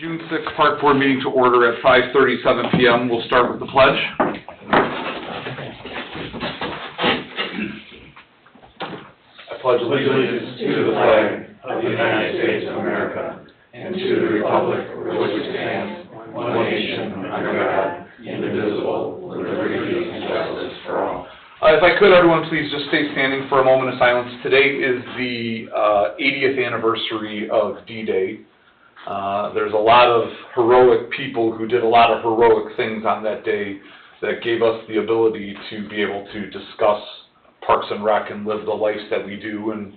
June 6th Park Board meeting to order at 5:37 p.m. We'll start with the pledge. I pledge allegiance to the flag of the United States of America and to the republic for which it stands, one nation under God, indivisible, with liberty and justice for all. If I could, everyone please just stay standing for a moment of silence. Today is the 80th anniversary of D-Day. There's a lot of heroic people who did a lot of heroic things on that day that gave us the ability to be able to discuss Parks and Rec and live the life that we do. And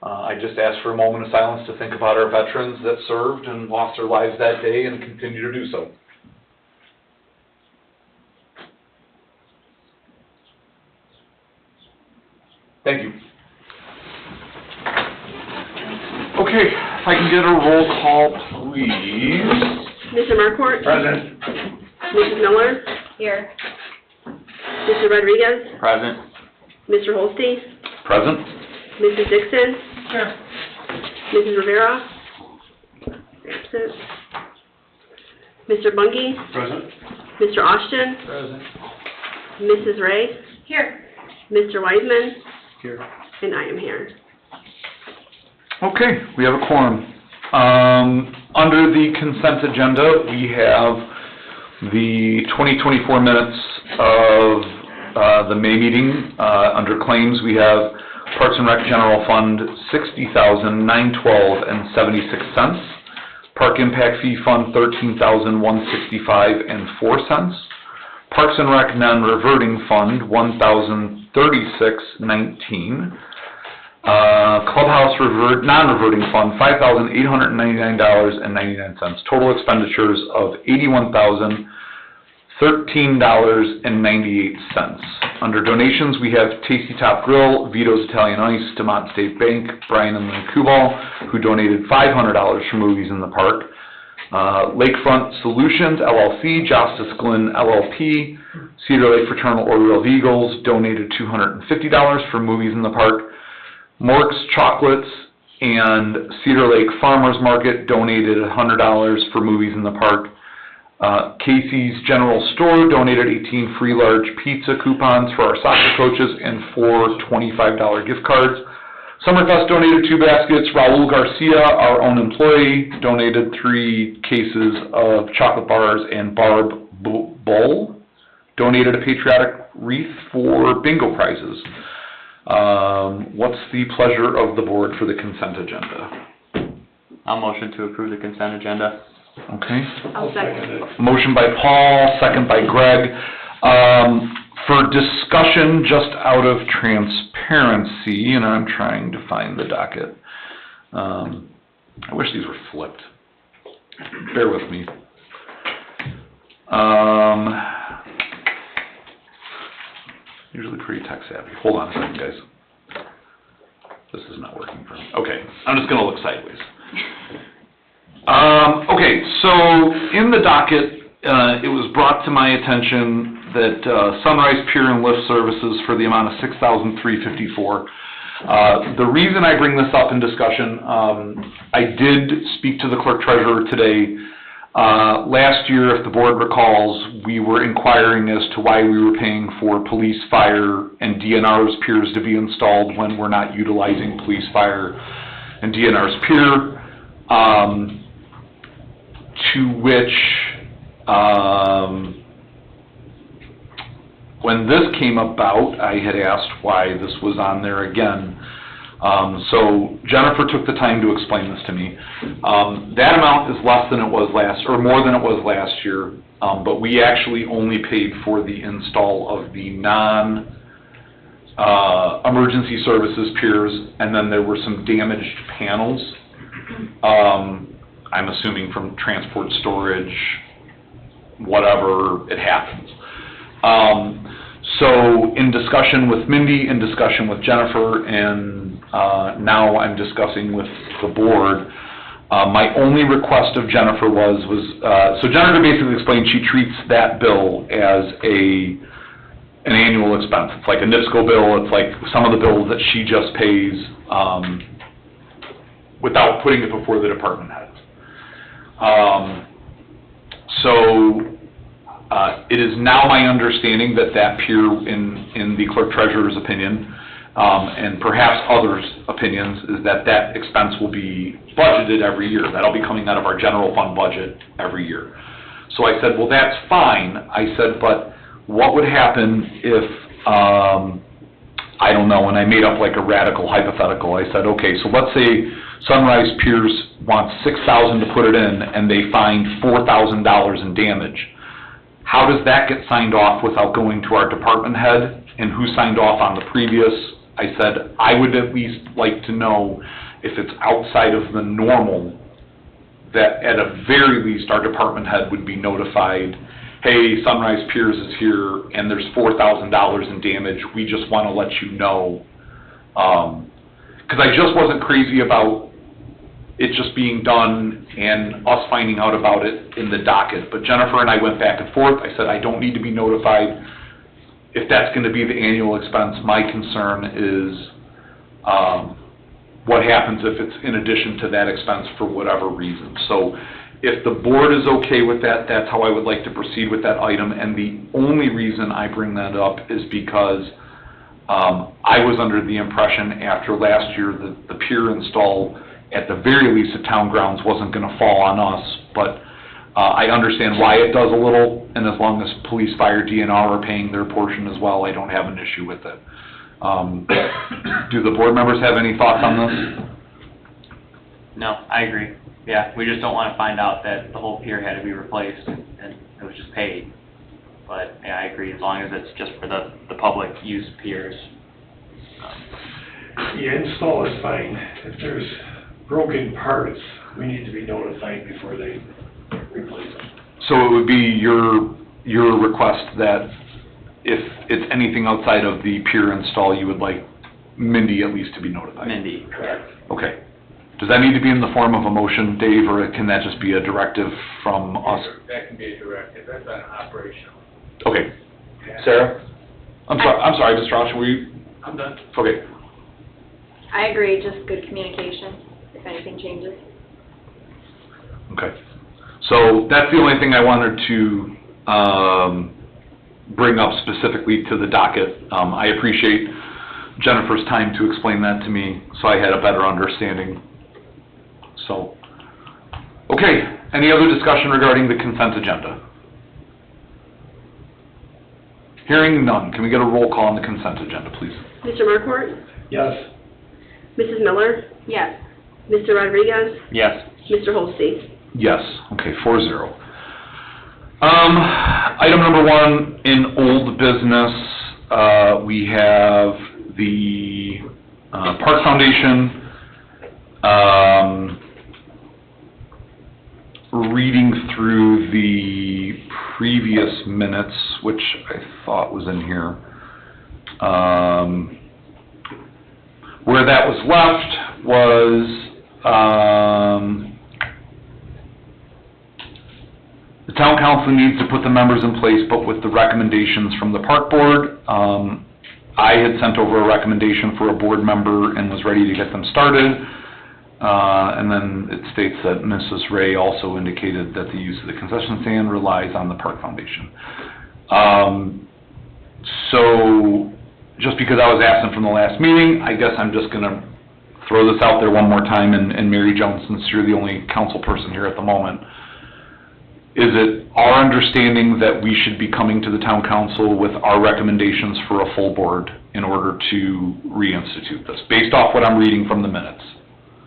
I just ask for a moment of silence to think about our veterans that served and lost their lives that day and continue to do so. Thank you. Okay, if I can get a roll call, please. Mr. Marquardt? Present. Mrs. Miller? Here. Mr. Rodriguez? Present. Mr. Holste? Present. Mrs. Dixon? Here. Mrs. Rivera? Absent. Mr. Bungie? Present. Mr. Austin? Present. Mrs. Ray? Here. Mr. Wiseman? Here. And I am here. Okay, we have a quorum. Under the consent agenda, we have the 2024 minutes of the May meeting. Under claims, we have Parks and Rec General Fund $60,912.76. Park Impact Fee Fund $13,165.04. Parks and Rec Non-Reverting Fund $1,036.19. Clubhouse Non-Reverting Fund $5,899.99. Total expenditures of $81,013.98. Under donations, we have Tasty Top Grill, Vito's Italian Ice, DeMont State Bank, Brian and Lynn Kubal, who donated $500 for movies in the park. Lakefront Solutions, LLC, Justice Glenn, LLP, Cedar Lake Fraternal Order of Eagles donated $250 for movies in the park. Mork's Chocolates and Cedar Lake Farmers Market donated $100 for movies in the park. Casey's General Store donated 18 free large pizza coupons for our soccer coaches and 4 $25 gift cards. Summerfest donated 2 baskets. Raul Garcia, our own employee, donated 3 cases of chocolate bars, and Barb Bull donated a patriotic wreath for bingo prizes. What's the pleasure of the board for the consent agenda? I'll motion to approve the consent agenda. Okay. I'll second. Motion by Paul, second by Greg. For discussion, just out of transparency, and I'm trying to find the docket. I wish these were flipped. Bear with me. Usually pretty tech savvy. Hold on a second, guys. This is not working for me. Okay, I'm just going to look sideways. Okay, so in the docket, it was brought to my attention that Sunrise Pier and Lift services for the amount of $6,354. The reason I bring this up in discussion, I did speak to the clerk treasurer today. Last year, if the board recalls, we were inquiring as to why we were paying for police, fire, and DNR's piers to be installed when we're not utilizing police, fire, and DNR's pier. To which, when this came about, I had asked why this was on there again. So Jennifer took the time to explain this to me. That amount is less than it was more than it was last year, but we actually only paid for the install of the non-emergency services piers, and then there were some damaged panels. I'm assuming from transport storage, whatever, it happens. So in discussion with Mindy, in discussion with Jennifer, and now I'm discussing with the board, my only request of Jennifer was so Jennifer basically explained she treats that bill as an annual expense. It's like a NIPSCO bill. It's like some of the bills that she just pays without putting it before the department heads. It is now my understanding that that pier, in the clerk treasurer's opinion, and perhaps others' opinions, is that that expense will be budgeted every year. That'll be coming out of our general fund budget every year. So I said, well, that's fine. I said, but what would happen if, I don't know, and I made up like a radical hypothetical. I said, okay, so let's say Sunrise Piers wants $6,000 to put it in, and they find $4,000 in damage. How does that get signed off without going to our department head, and who signed off on the previous? I said, I would at least like to know if it's outside of the normal, that at a very least our department head would be notified, hey, Sunrise Piers is here and there's $4,000 in damage, we just want to let you know. Because I just wasn't crazy about it just being done and us finding out about it in the docket. But Jennifer and I went back and forth. I said, I don't need to be notified if that's going to be the annual expense. My concern is what happens if it's in addition to that expense for whatever reason. So if the board is okay with that, that's how I would like to proceed with that item. And the only reason I bring that up is because I was under the impression after last year that the pier install, at the very least at town grounds, wasn't going to fall on us. But I understand why it does a little, and as long as police, fire, DNR are paying their portion as well, I don't have an issue with it. Do the board members have any thoughts on this? No, I agree. Yeah, we just don't want to find out that the whole pier had to be replaced and it was just paid. But, yeah, I agree, as long as it's just for the public use piers. The install is fine. If there's broken parts, we need to be notified before they replace them. So it would be your request that if it's anything outside of the pier install, you would like Mindy at least to be notified? Mindy. Correct. Okay. Does that need to be in the form of a motion, Dave, or can that just be a directive from us? That can be a directive, that's an operational. Okay. Sarah? I'm sorry, Mr. Rausch, were you? I'm done. Okay. I agree, just good communication, if anything changes. Okay. So that's the only thing I wanted to bring up specifically to the docket. I appreciate Jennifer's time to explain that to me so I had a better understanding. So, okay, any other discussion regarding the consent agenda? Hearing none, can we get a roll call on the consent agenda, please? Mr. Markort? Yes. Mrs. Miller? Yes. Mr. Rodriguez? Yes. Mr. Holstein? Yes, okay, 4-0. Item number 1, in old business, we have the Park Foundation reading through the previous minutes, which I thought was in here. Where that was left was the town council needs to put the members in place, but with the recommendations from the park board. I had sent over a recommendation for a board member and was ready to get them started. And then it states that Mrs. Ray also indicated that the use of the concession stand relies on the Park Foundation. So, just because I was absent from the last meeting, I guess I'm just going to throw this out there one more time, and Mary Jones, since you're the only council person here at the moment, is it our understanding that we should be coming to the town council with our recommendations for a full board in order to reinstitute this, based off what I'm reading from the minutes?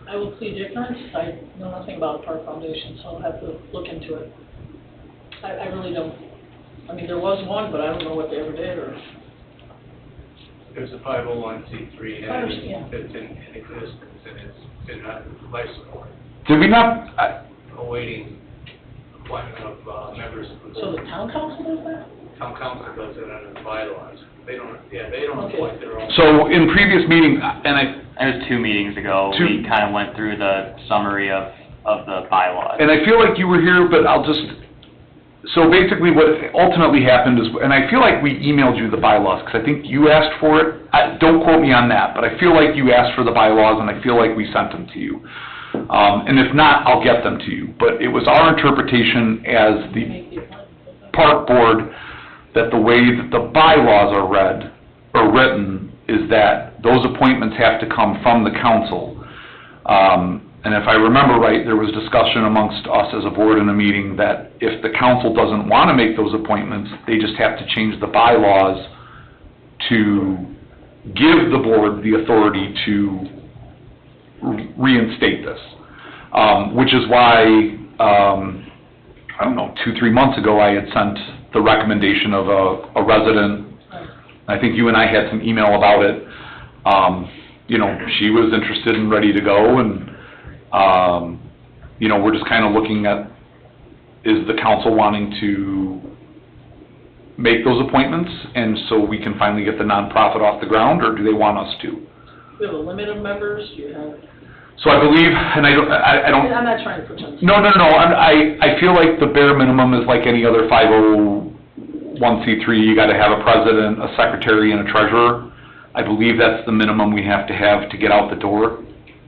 I will plead ignorance. I know nothing about Park Foundation, so I'll have to look into it. I really don't. I mean, there was one, but I don't know what they ever did, or... There's a 501c3 I understand. and it's in existence and it's in life support, Did we not, awaiting appointment of members of the So the board. town council does that? Town council does it under the bylaws. They don't Okay. appoint their own. so in previous meeting, and It was 2 meetings ago, we kind of went through the summary of the bylaws. I feel like you were here, but I'll just, so basically what ultimately happened is, and I feel like we emailed you the bylaws, because I think you asked for it. Don't quote me on that, but I feel like you asked for the bylaws, and I feel like we sent them to you. And if not, I'll get them to you. But it was our interpretation as the Make the appointment. park board that the way that the bylaws are read, or written, is that those appointments have to come from the council. And if I remember right, there was discussion amongst us as a board in a meeting that if the council doesn't want to make those appointments, they just have to change the bylaws to give the board the authority to reinstate this. Which is why, I don't know, 2-3 months ago, I had sent the recommendation of a resident. I think you and I had some email about it. You know, she was interested and ready to go, and, you know, we're just kind of looking at, is the council wanting to make those appointments, and so we can finally get the nonprofit off the ground, or do they want us to? We have a limit of members, you have, So I believe, and I don't, I'm not trying to put you on. no, I feel like the bare minimum is like any other 501c3, you gotta have a president, a secretary, and a treasurer. I believe that's the minimum we have to get out the door.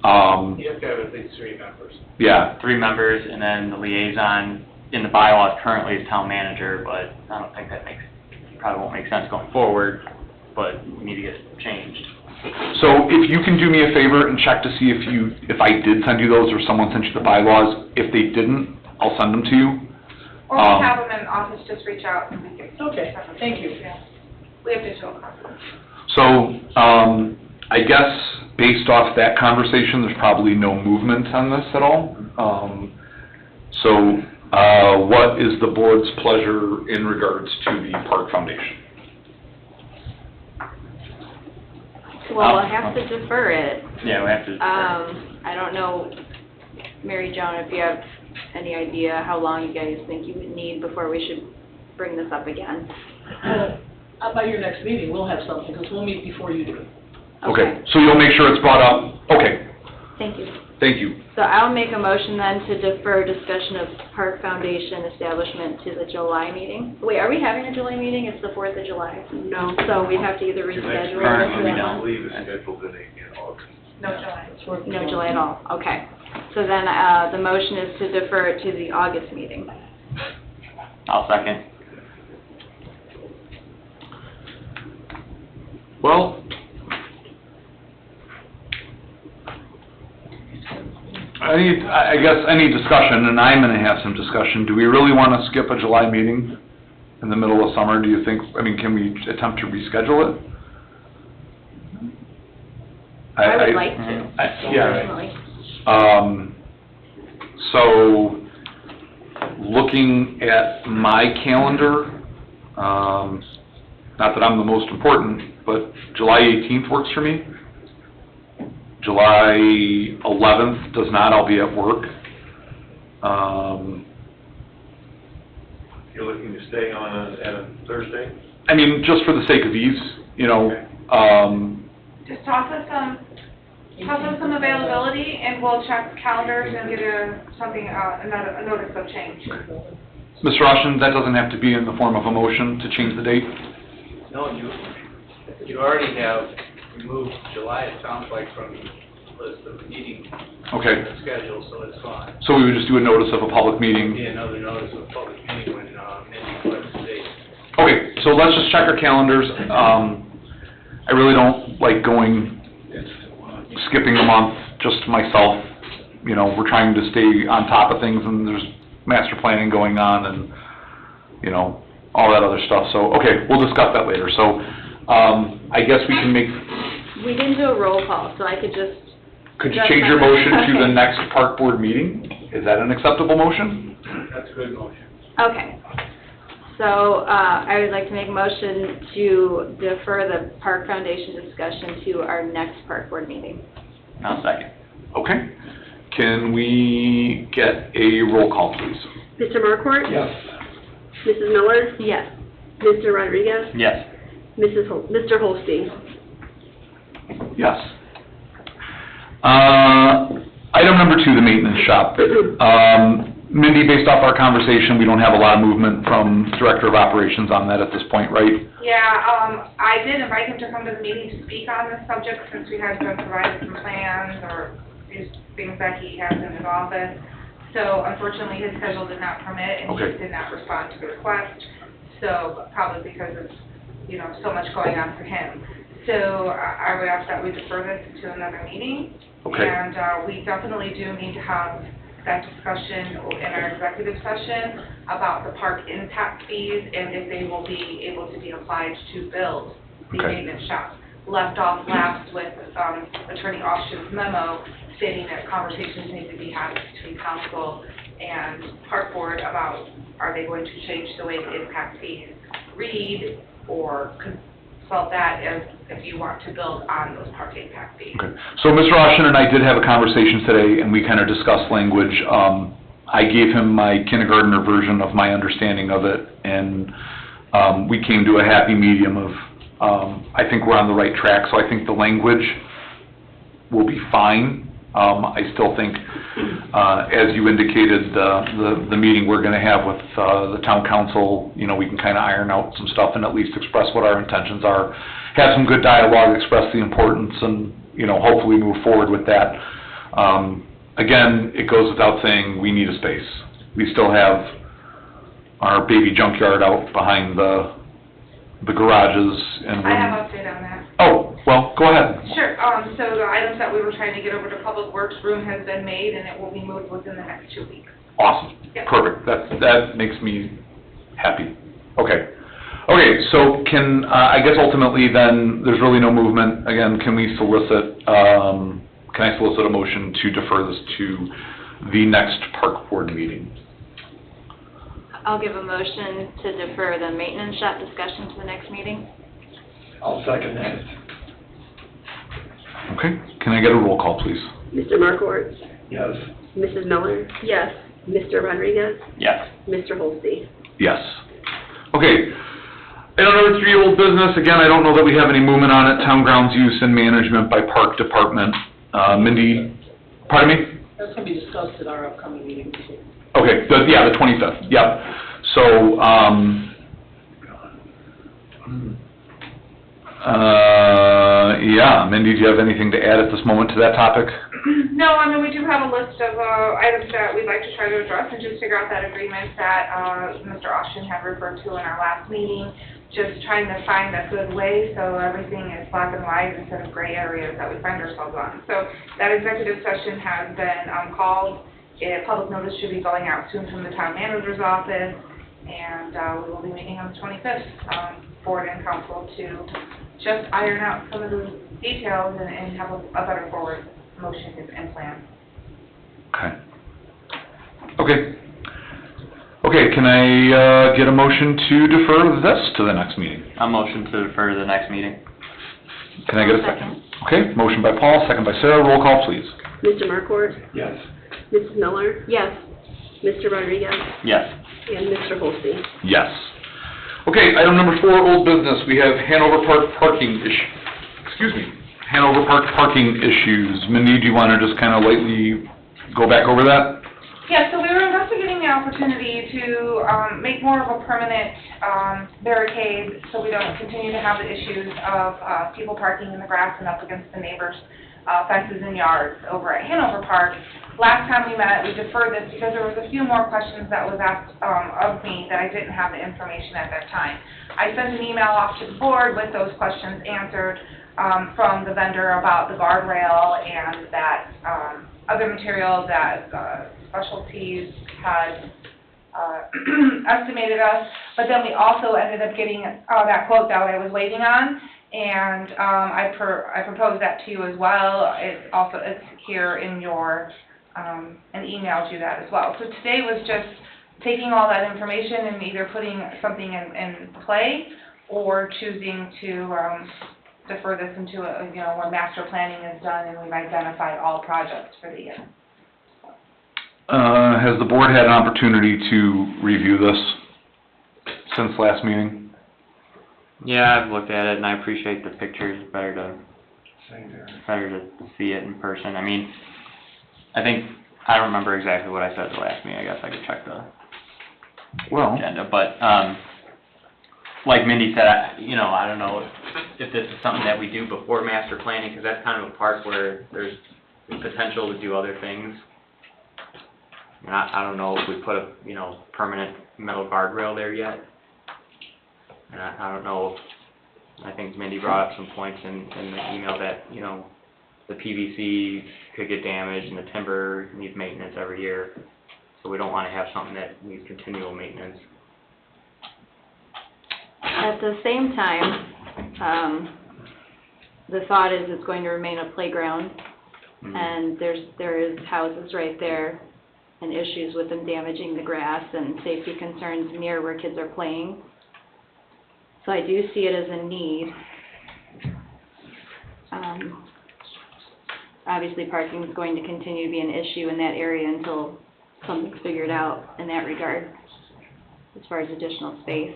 You have to have at least 3 members. Yeah, 3 members, and then the liaison in the bylaws currently is town manager, but I don't think that probably won't make sense going forward, but we need to get it changed. so if you can do me a favor and check to see if I did send you those or someone sent you the bylaws, if they didn't, I'll send them to you. Or we have them in the office, just reach out and we can. Okay, send them. thank you. Yeah. We have digital copies. So, I guess based off that conversation, there's probably no movement on this at all. So, what is the board's pleasure in regards to the Park Foundation? Well, we'll have to defer it. Yeah, we have to. I don't know, Mary Joan, if you have any idea how long you guys think you would need before we should bring this up again. By your next meeting, we'll have something, because we'll meet before you do. Okay, so you'll make sure it's brought up? Okay, Thank you. thank you. So I'll make a motion then to defer discussion of Park Foundation establishment to the July meeting. Wait, are we having a July meeting? It's the 4th of July. No. So we have to either reschedule Currently, we it. don't. believe it's scheduled in August. No July. No July at all, okay. So then, the motion is to defer it to the August meeting. I'll second. Well, I guess any discussion, and I'm gonna have some discussion, do we really wanna skip a July meeting in the middle of summer, do you think, I mean, can we attempt to reschedule it? I would like to, Yeah, personally. so, looking at my calendar, not that I'm the most important, but July 18th works for me. July 11th does not, I'll be at work. You're looking to stay on at a Thursday? I mean, just for the sake of ease, you know, Just toss us some availability and we'll check calendars and get a notice of change. Mr. Rushing, that doesn't have to be in the form of a motion to change the date? No, you already have removed July, it sounds like, from the list of meeting Okay, schedule, so it's fine. so we would just do a notice of a public meeting. Be another notice of public meeting when, Mindy collects the date. Okay, so let's just check our calendars. I really don't like skipping a month, just myself. You know, we're trying to stay on top of things, and there's master planning going on, and, you know, all that other stuff. So, okay, we'll discuss that later. So, I guess we can make, We didn't do a roll call, so I could just, could you change your motion to the next park board meeting? Is that an acceptable motion? That's a good motion. okay. So, I would like to make a motion to defer the Park Foundation discussion to our next park board meeting. I'll second. Okay. Can we get a roll call, please? Mr. Markort? Yes. Mrs. Miller? Yes. Mr. Rodriguez? Yes. Mr. Holstein? Yes. Item number 2, the maintenance shop. Mindy, based off our conversation, we don't have a lot of movement from Director of Operations on that at this point, right? Yeah, I did invite him to come to the meeting to speak on this subject since we had been provided some plans or these things that he has in his office. So unfortunately, his schedule did not permit, and Okay. he did not respond to the request. So probably because of, so much going on for him. So I would ask that we defer this to another meeting. Okay. And we definitely do need to have that discussion in our executive session about the park impact fees and if they will be able to be applied to build the Okay. maintenance shop. Left off last with Attorney Austin's memo stating that conversations need to be had between council and park board about are they going to change the way the impact fees read or consult that if you want to build on those park impact fees. Okay. So Mr. Austin and I did have a conversation today, and we kind of discussed language. I gave him my kindergartner version of my understanding of it, and we came to a happy medium of, I think we're on the right track, so I think the language will be fine. I still think, as you indicated, the meeting we're gonna have with the town council, we can kind of iron out some stuff and at least express what our intentions are. Have some good dialogue, express the importance, and, hopefully move forward with that. Again, it goes without saying, we need a space. We still have our baby junkyard out behind the garages and. I have an update on that. Oh, well, go ahead. Sure, so the items that we were trying to get over to Public Works room has been made and it will be moved within the next 2 weeks. Awesome, Yep. perfect, that makes me happy. Okay, so I guess ultimately then, there's really no movement. Again, can I solicit a motion to defer this to the next park board meeting? I'll give a motion to defer the maintenance shop discussion to the next meeting. I'll second that. Okay, can I get a roll call, please? Mr. Markort, Yes. Mrs. Miller, Yes. Mr. Rodriguez, Yes. Mr. Holstein. Yes. Okay. Item number 3, old business. Again, I don't know that we have any movement on it. Town grounds use and management by park department. Mindy, pardon me? That's gonna be discussed at our upcoming meeting. Okay, the 25th, yep. So, Mindy, do you have anything to add at this moment to that topic? No, we do have a list of items that we'd like to try to address and just figure out that agreement that Mr. Austin had referred to in our last meeting. Just trying to find a good way so everything is black and white instead of gray areas that we find ourselves on. So that executive session has been called. Public notice should be going out soon from the town manager's office, and we will be meeting on the 25th, board and council, to just iron out some of the details and have a better forward motion and plan. Okay, can I get a motion to defer this to the next meeting? A motion to defer to the next meeting. Can I get a second? Okay, motion by Paul, second by Sarah, roll call, please. Mr. Markort, Yes. Mrs. Miller, Yes. Mr. Rodriguez, Yes. and Mr. Holstein. Yes. Okay, item number 4, old business. We have Hanover Park parking Hanover Park parking issues. Mindy, do you want to just kind of lightly go back over that? Yeah, so we were investigating the opportunity to make more of a permanent barricade so we don't continue to have the issues of people parking in the grass and up against the neighbors' fences and yards over at Hanover Park. Last time we met, we deferred this because there was a few more questions that was asked of me that I didn't have the information at that time. I sent an email off to the board with those questions answered from the vendor about the guardrail and that other material that Specialties had estimated us, but then we also ended up getting that quote that I was waiting on, and I proposed that to you as well. It's here in your, and emailed you that as well. So today was just taking all that information and either putting something in play or choosing to defer this into when master planning is done and we've identified all projects for the year. Has the board had an opportunity to review this since last meeting? Yeah, I've looked at it and I appreciate the pictures. Better to see it in person. I don't remember exactly what I said at the last meeting. I guess I could check the agenda, but like Mindy said, I don't know if this is something that we do before master planning, because that's kind of a part where there's potential to do other things. And I don't know if we put a, you know, permanent metal guardrail there yet. And I don't know, I think Mindy brought up some points in the email that, you know, the PVC could get damaged and the timber needs maintenance every year. So we don't wanna have something that needs continual maintenance. At the same time, the thought is it's going to remain a playground, and there is houses right there, and issues with them damaging the grass and safety concerns near where kids are playing. So I do see it as a need. Obviously, parking is going to continue to be an issue in that area until something's figured out in that regard, as far as additional space.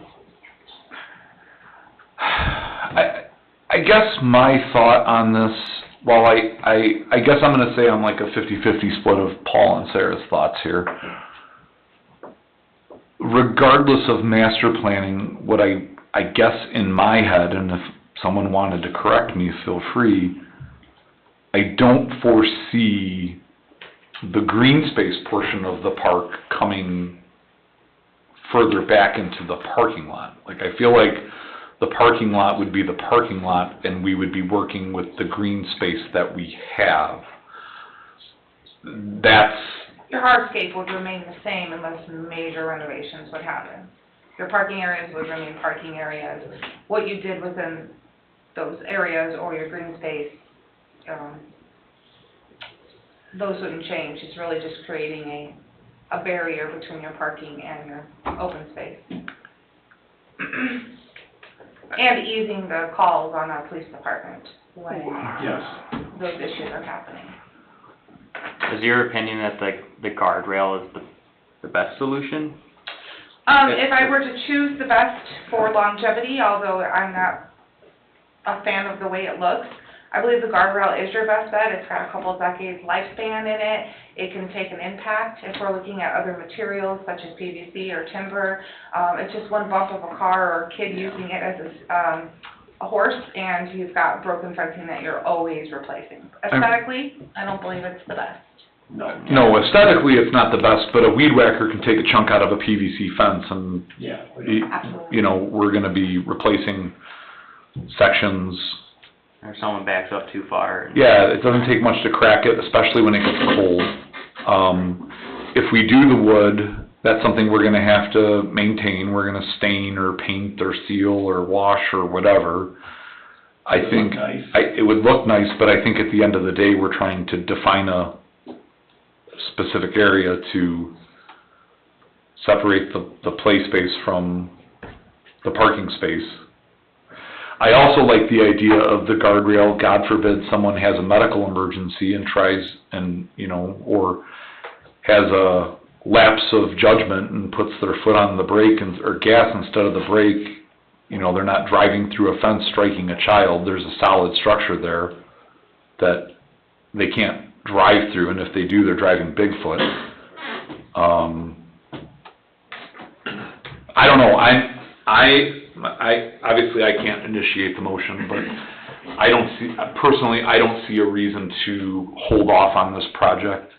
I guess my thought on this, well, I guess I'm gonna say I'm like a 50-50 split of Paul and Sarah's thoughts here. Regardless of master planning, what I guess in my head, and if someone wanted to correct me, feel free, I don't foresee the green space portion of the park coming further back into the parking lot. Like, I feel like the parking lot would be the parking lot, and we would be working with the green space that we have. That's... Your hardscape would remain the same unless major renovations would happen. Your parking areas would remain parking areas. What you did within those areas or your green space, those wouldn't change. It's really just creating a barrier between your parking and your open space. And easing the calls on our police department when those issues are happening. Is your opinion that the guardrail is the best solution? If I were to choose the best for longevity, although I'm not a fan of the way it looks, I believe the guardrail is your best bet. It's got a couple of decades lifespan in it. It can take an impact if we're looking at other materials such as PVC or timber. It's just one bump of a car or a kid using it as a horse, and you've got broken fencing that you're always replacing. Aesthetically, I don't believe it's the best. No, aesthetically it's not the best, but a weed whacker can take a chunk out of a PVC fence and, Absolutely. you know, we're gonna be replacing sections. Or someone backs up too far? Yeah, it doesn't take much to crack it, especially when it gets cold. If we do the wood, that's something we're gonna have to maintain. We're gonna stain or paint or seal or wash or whatever. I think it would look nice, but I think at the end of the day, we're trying to define a specific area to separate the play space from the parking space. I also like the idea of the guardrail. God forbid someone has a medical emergency and tries and, you know, or has a lapse of judgment and puts their foot on the brake or gas instead of the brake. You know, they're not driving through a fence striking a child. There's a solid structure there that they can't drive through, and if they do, they're driving Bigfoot. I don't know. I obviously I can't initiate the motion, but personally I don't see a reason to hold off on this project.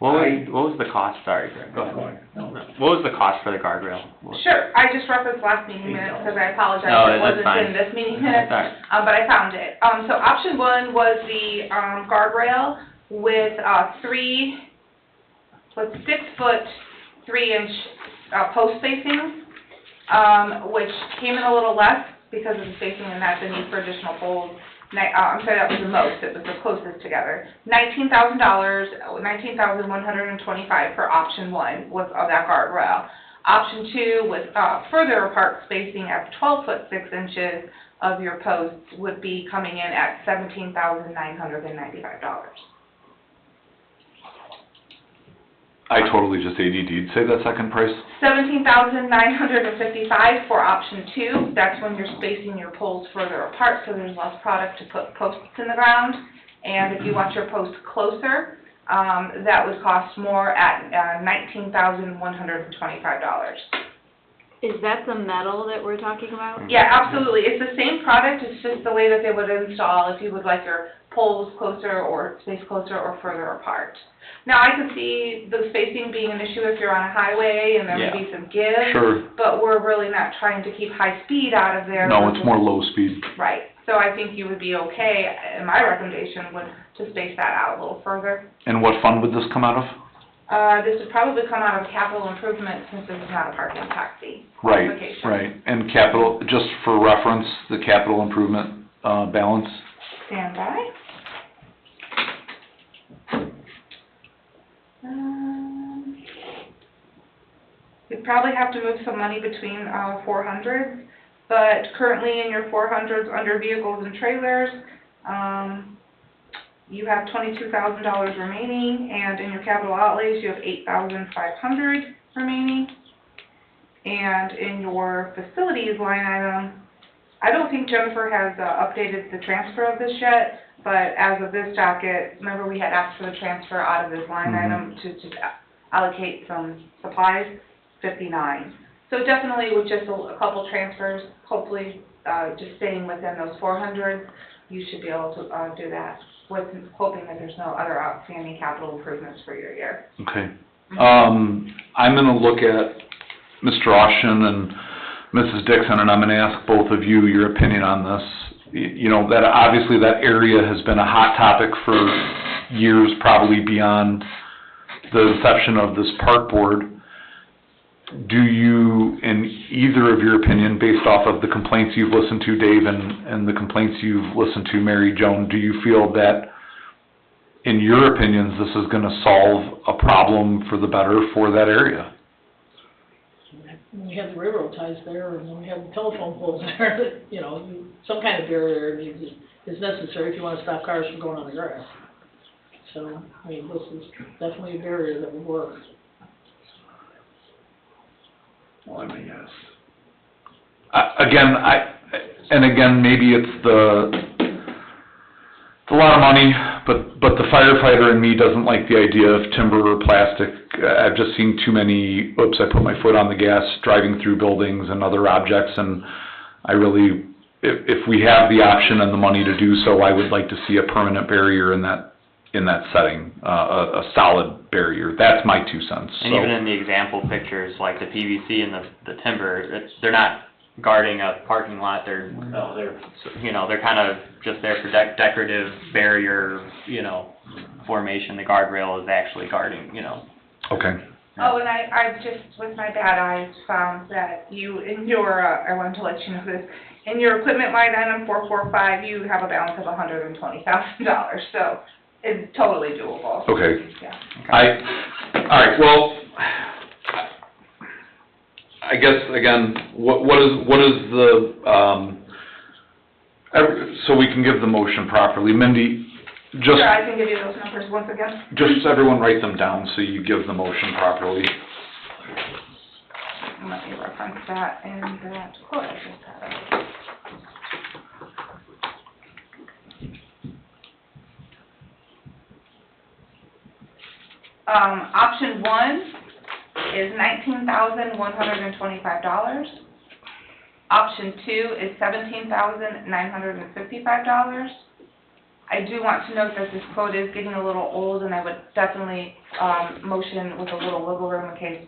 What was the cost? Sorry, go ahead. What was the cost for the guardrail? Sure, I just referenced last meeting minutes because I apologize, No, it that's wasn't fine. in this meeting minutes, Sorry. but I found it. So option one was the guardrail with 6 foot 3 inch post spacing, which came in a little less because of the spacing and that the need for additional poles. I'm sorry, that was the most, it was the closest together. $19,000, $19,125 for option one was of that guardrail. Option two with further apart spacing at 12 foot 6 inches of your posts would be coming in at $17,995. I totally just ADD'd. Say that second price. $17,955 for option two. That's when you're spacing your poles further apart, so there's less product to put posts in the ground. And if you want your posts closer, that would cost more at $19,125. Is that the metal that we're talking about? Yeah, absolutely. It's the same product, it's just the way that they would install if you would like your poles closer or spaced closer or further apart. Now, I can see the spacing being an issue if you're on a highway and there would be some give. Sure. But we're really not trying to keep high speed out of there. No, it's more low speed. Right. So I think you would be okay, and my recommendation would to space that out a little further. And what fund would this come out of? This would probably come out of capital improvement since this is not a parking tax fee. Right, Qualification. right. And capital, just for reference, the capital improvement, balance? Stand by. You'd probably have to move some money between 400s, but currently in your 400s under vehicles and trailers, you have $22,000 remaining, and in your capital outlays, you have $8,500 remaining. And in your facilities line item, I don't think Jennifer has updated the transfer of this yet, but as of this docket, remember we had asked for the transfer out of this line item to allocate some supplies, 59. So definitely with just a couple transfers, hopefully just staying within those 400s, you should be able to do that, with hoping that there's no other outstanding capital improvements for your year. Okay. I'm gonna look at Mr. Austin and Mrs. Dixon, and I'm gonna ask both of you your opinion on this. You know, that obviously that area has been a hot topic for years, probably beyond the inception of this park board. Do you, in either of your opinion, based off of the complaints you've listened to, Dave, and the complaints you've listened to, Mary Joan, do you feel that, in your opinions, this is gonna solve a problem for the better for that area? We have the railroad ties there, and we have the telephone poles there, that, you know, some kind of barrier is necessary if you want to stop cars from going on the grass. So, I mean, this is definitely a barrier that would work. Well, I mean, yes. Again, maybe it's a lot of money, but the firefighter in me doesn't like the idea of timber or plastic. I've just seen too many, oops, I put my foot on the gas driving through buildings and other objects, and I really, if we have the option and the money to do so, I would like to see a permanent barrier in that setting, a solid barrier. That's my 2 cents. And even in the example pictures, like the PVC and the timber, they're not guarding a parking lot, they're kind of just there for decorative barrier, formation. The guardrail is actually guarding, Okay. Oh, and I just, with my bad eyes, found that you, in your, I wanted to let you know this, in your equipment line item 445, you have a balance of $120,000, so it's totally doable. Okay. Yeah. Alright, well, I guess, again, what is the, so we can give the motion properly. Mindy, just... Sure, I can give you those numbers once again. Just everyone write them down so you give the motion properly. Let me reference that in that quote I just had. Option 1 is $19,125. Option 2 is $17,955. I do want to note that this quote is getting a little old, and I would definitely motion with a little wiggle room in case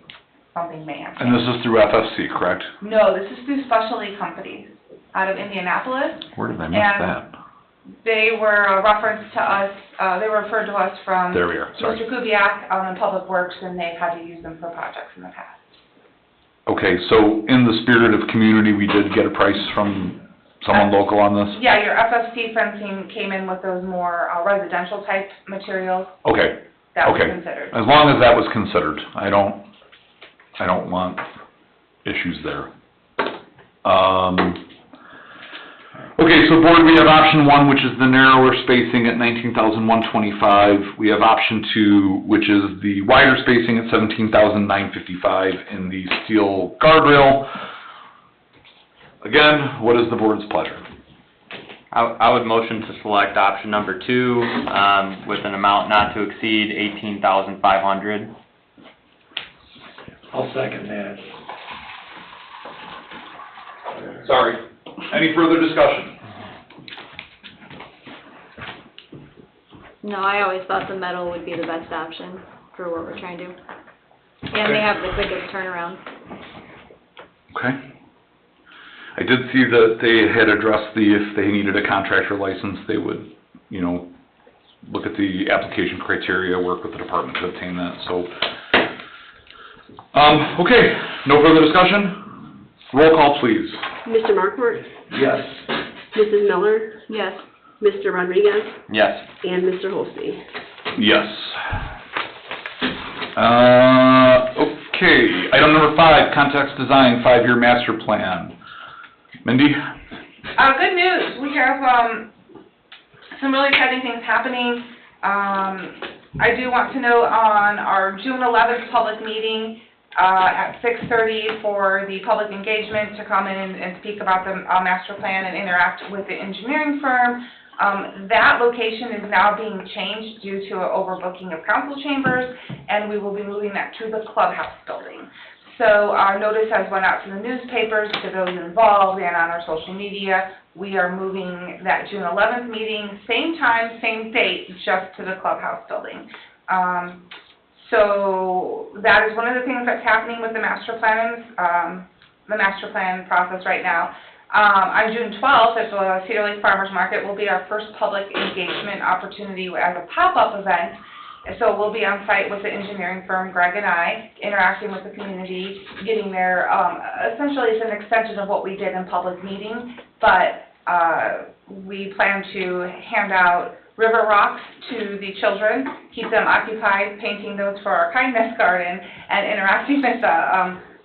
something may have And changed. this is through FFC, correct? No, this is through Specialty Companies out of Indianapolis. Where did I miss And that? they were a reference to us, they were referred to us from There we are, sorry. Mr. Kubiak in Public Works, and they've had to use them for projects in the past. Okay, so in the spirit of community, we did get a price from someone local on this? Yeah, your FFC fencing came in with those more residential type materials. Okay, That was okay. considered. As long as that was considered, I don't want issues there. Okay, so board, we have option 1, which is the narrower spacing at $19,125. We have option 2, which is the wider spacing at $17,955 in the steel guardrail. Again, what is the board's pleasure? I would motion to select option number 2, with an amount not to exceed $18,500. I'll second that. Sorry. Any further discussion? No, I always thought the metal would be the best option for what we're trying to do. And they have the quickest turnaround. Okay. I did see that they had addressed if they needed a contractor license, they would, you know, look at the application criteria, work with the department to obtain that, so. Okay, no further discussion? Roll call, please. Mr. Markort, Yes. Mrs. Miller, Yes. Mr. Rodriguez, Yes. and Mr. Holsey. Yes. Okay, item number 5, context design, 5-year master plan. Mindy? Good news, we have, some really exciting things happening. I do want to note on our June 11th public meeting, at 6:30 for the public engagement to come in and speak about the, master plan and interact with the engineering firm. That location is now being changed due to an overbooking of council chambers, and we will be moving that to the clubhouse building. So our notice has went out to the newspapers, to those involved, and on our social media. We are moving that June 11th meeting, same time, same date, just to the clubhouse building. So that is one of the things that's happening with the master plan process right now. On June 12th, at the Cedar Lake Farmers Market, will be our first public engagement opportunity as a pop-up event. So we'll be on site with the engineering firm, Greg and I, interacting with the community, getting their, essentially it's an extension of what we did in public meeting, but we plan to hand out river rocks to the children, keep them occupied, painting those for our kindness garden, and interacting with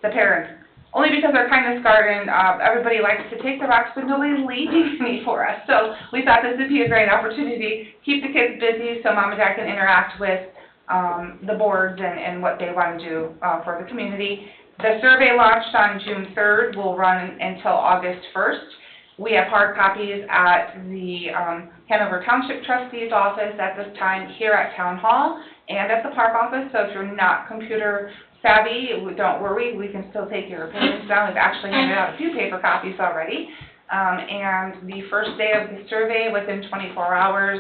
the parents. Only because our kindness garden, everybody likes to take the rocks, but nobody's leaving any for us. So we thought this would be a great opportunity, keep the kids busy so mom and dad can interact with the boards and what they want to do for the community. The survey launched on June 3rd, will run until August 1st. We have hard copies at the Hanover Township Trustee's office at this time, here at Town Hall, and at the park office. So if you're not computer savvy, don't worry, we can still take your opinions down. We've actually handed out a few paper copies already. And the first day of the survey, within 24 hours,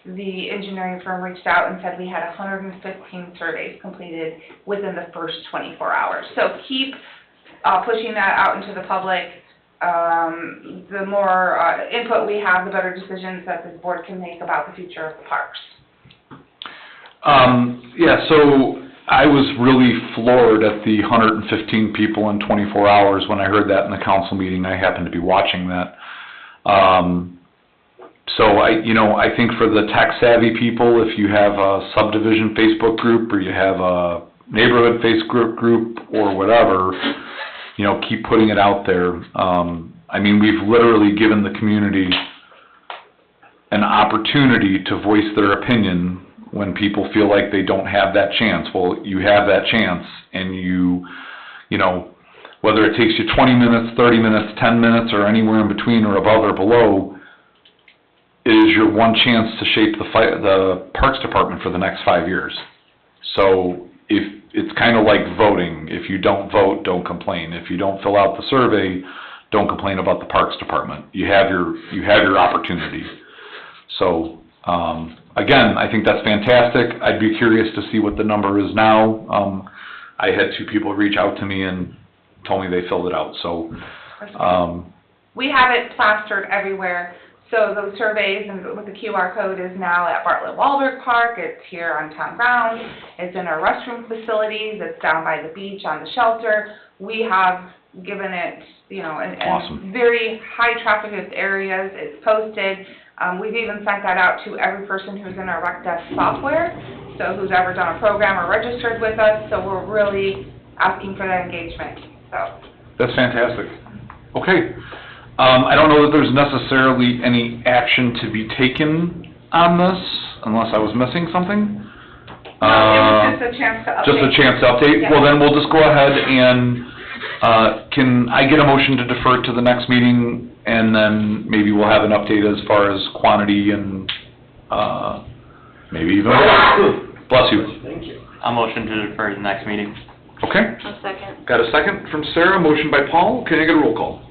the engineering firm reached out and said we had 115 surveys completed within the first 24 hours. So keep pushing that out into the public. The more input we have, the better decisions that this board can make about the future of the parks. Yeah, so I was really floored at the 115 people in 24 hours when I heard that in the council meeting. I happened to be watching that. So I think for the tech savvy people, if you have a subdivision Facebook group or you have a neighborhood Facebook group or whatever, keep putting it out there. We've literally given the community an opportunity to voice their opinion when people feel like they don't have that chance. Well, you have that chance, and whether it takes you 20 minutes, 30 minutes, 10 minutes, or anywhere in between or above or below, it is your one chance to shape the Parks Department for the next 5 years. So if it's kind of like voting. If you don't vote, don't complain. If you don't fill out the survey, don't complain about the Parks Department. You have your opportunity. So, again, I think that's fantastic. I'd be curious to see what the number is now. I had 2 people reach out to me and told me they filled it out, so. We have it plastered everywhere. So those surveys and with the QR code is now at Bartlett Wahlberg Park, it's here on town grounds, it's in our restroom facilities, it's down by the beach on the shelter. We have given it, in Awesome. very high trafficked areas, it's posted. We've even sent that out to every person who's in our rec desk software, so who's ever done a program or registered with us, so we're really asking for that engagement, so. That's fantastic. Okay. I don't know that there's necessarily any action to be taken on this, unless I was missing something. No, it was just a chance to update. Just a chance to update? Yeah. Well, then we'll just go ahead and, can I get a motion to defer to the next meeting, and then maybe we'll have an update as far as quantity and, maybe even more. Bless you. Thank you. I'll motion to defer to the next meeting. Okay. A second. Got a second from Sarah, motion by Paul. Can I get a roll call?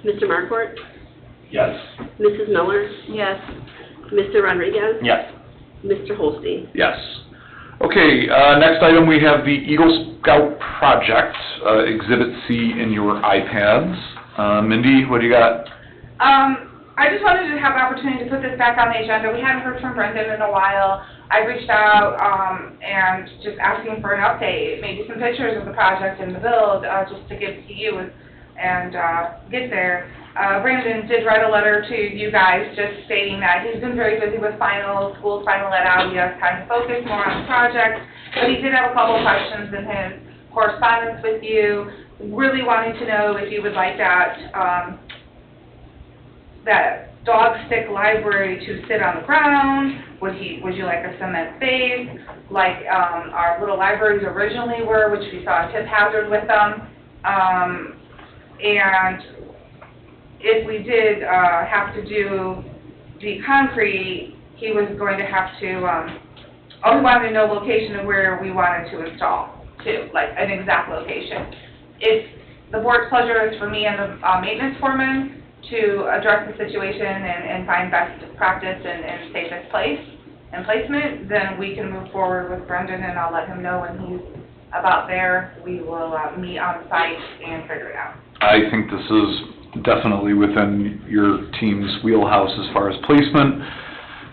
Mr. Markort, Yes. Mrs. Miller, Yes. Mr. Rodriguez, Yes. Mr. Holstein. Yes. Okay, next item, we have the Eagle Scout Project, Exhibit C in your iPads. Mindy, what do you got? I just wanted to have an opportunity to put this back on the agenda. We hadn't heard from Brendan in a while. I reached out, and just asking for an update, maybe some pictures of the project and the build, just to give to you and get there. Brandon did write a letter to you guys just stating that he's been very busy with finals, school's final let out, he has time to focus more on the project, but he did have a couple of questions in his correspondence with you, really wanting to know if you would like that dog stick library to sit on the ground. Would you like a cement base, like our little libraries originally were, which we saw a tip hazard with them? And if we did have to do the concrete, he was going to have to, he wanted to know location of where we wanted to install too, like an exact location. If the board's pleasure is for me and the maintenance foreman to address the situation and find best practice and safest place and placement, then we can move forward with Brendan, and I'll let him know when he's about there. We will meet on site and figure it out. I think this is definitely within your team's wheelhouse as far as placement.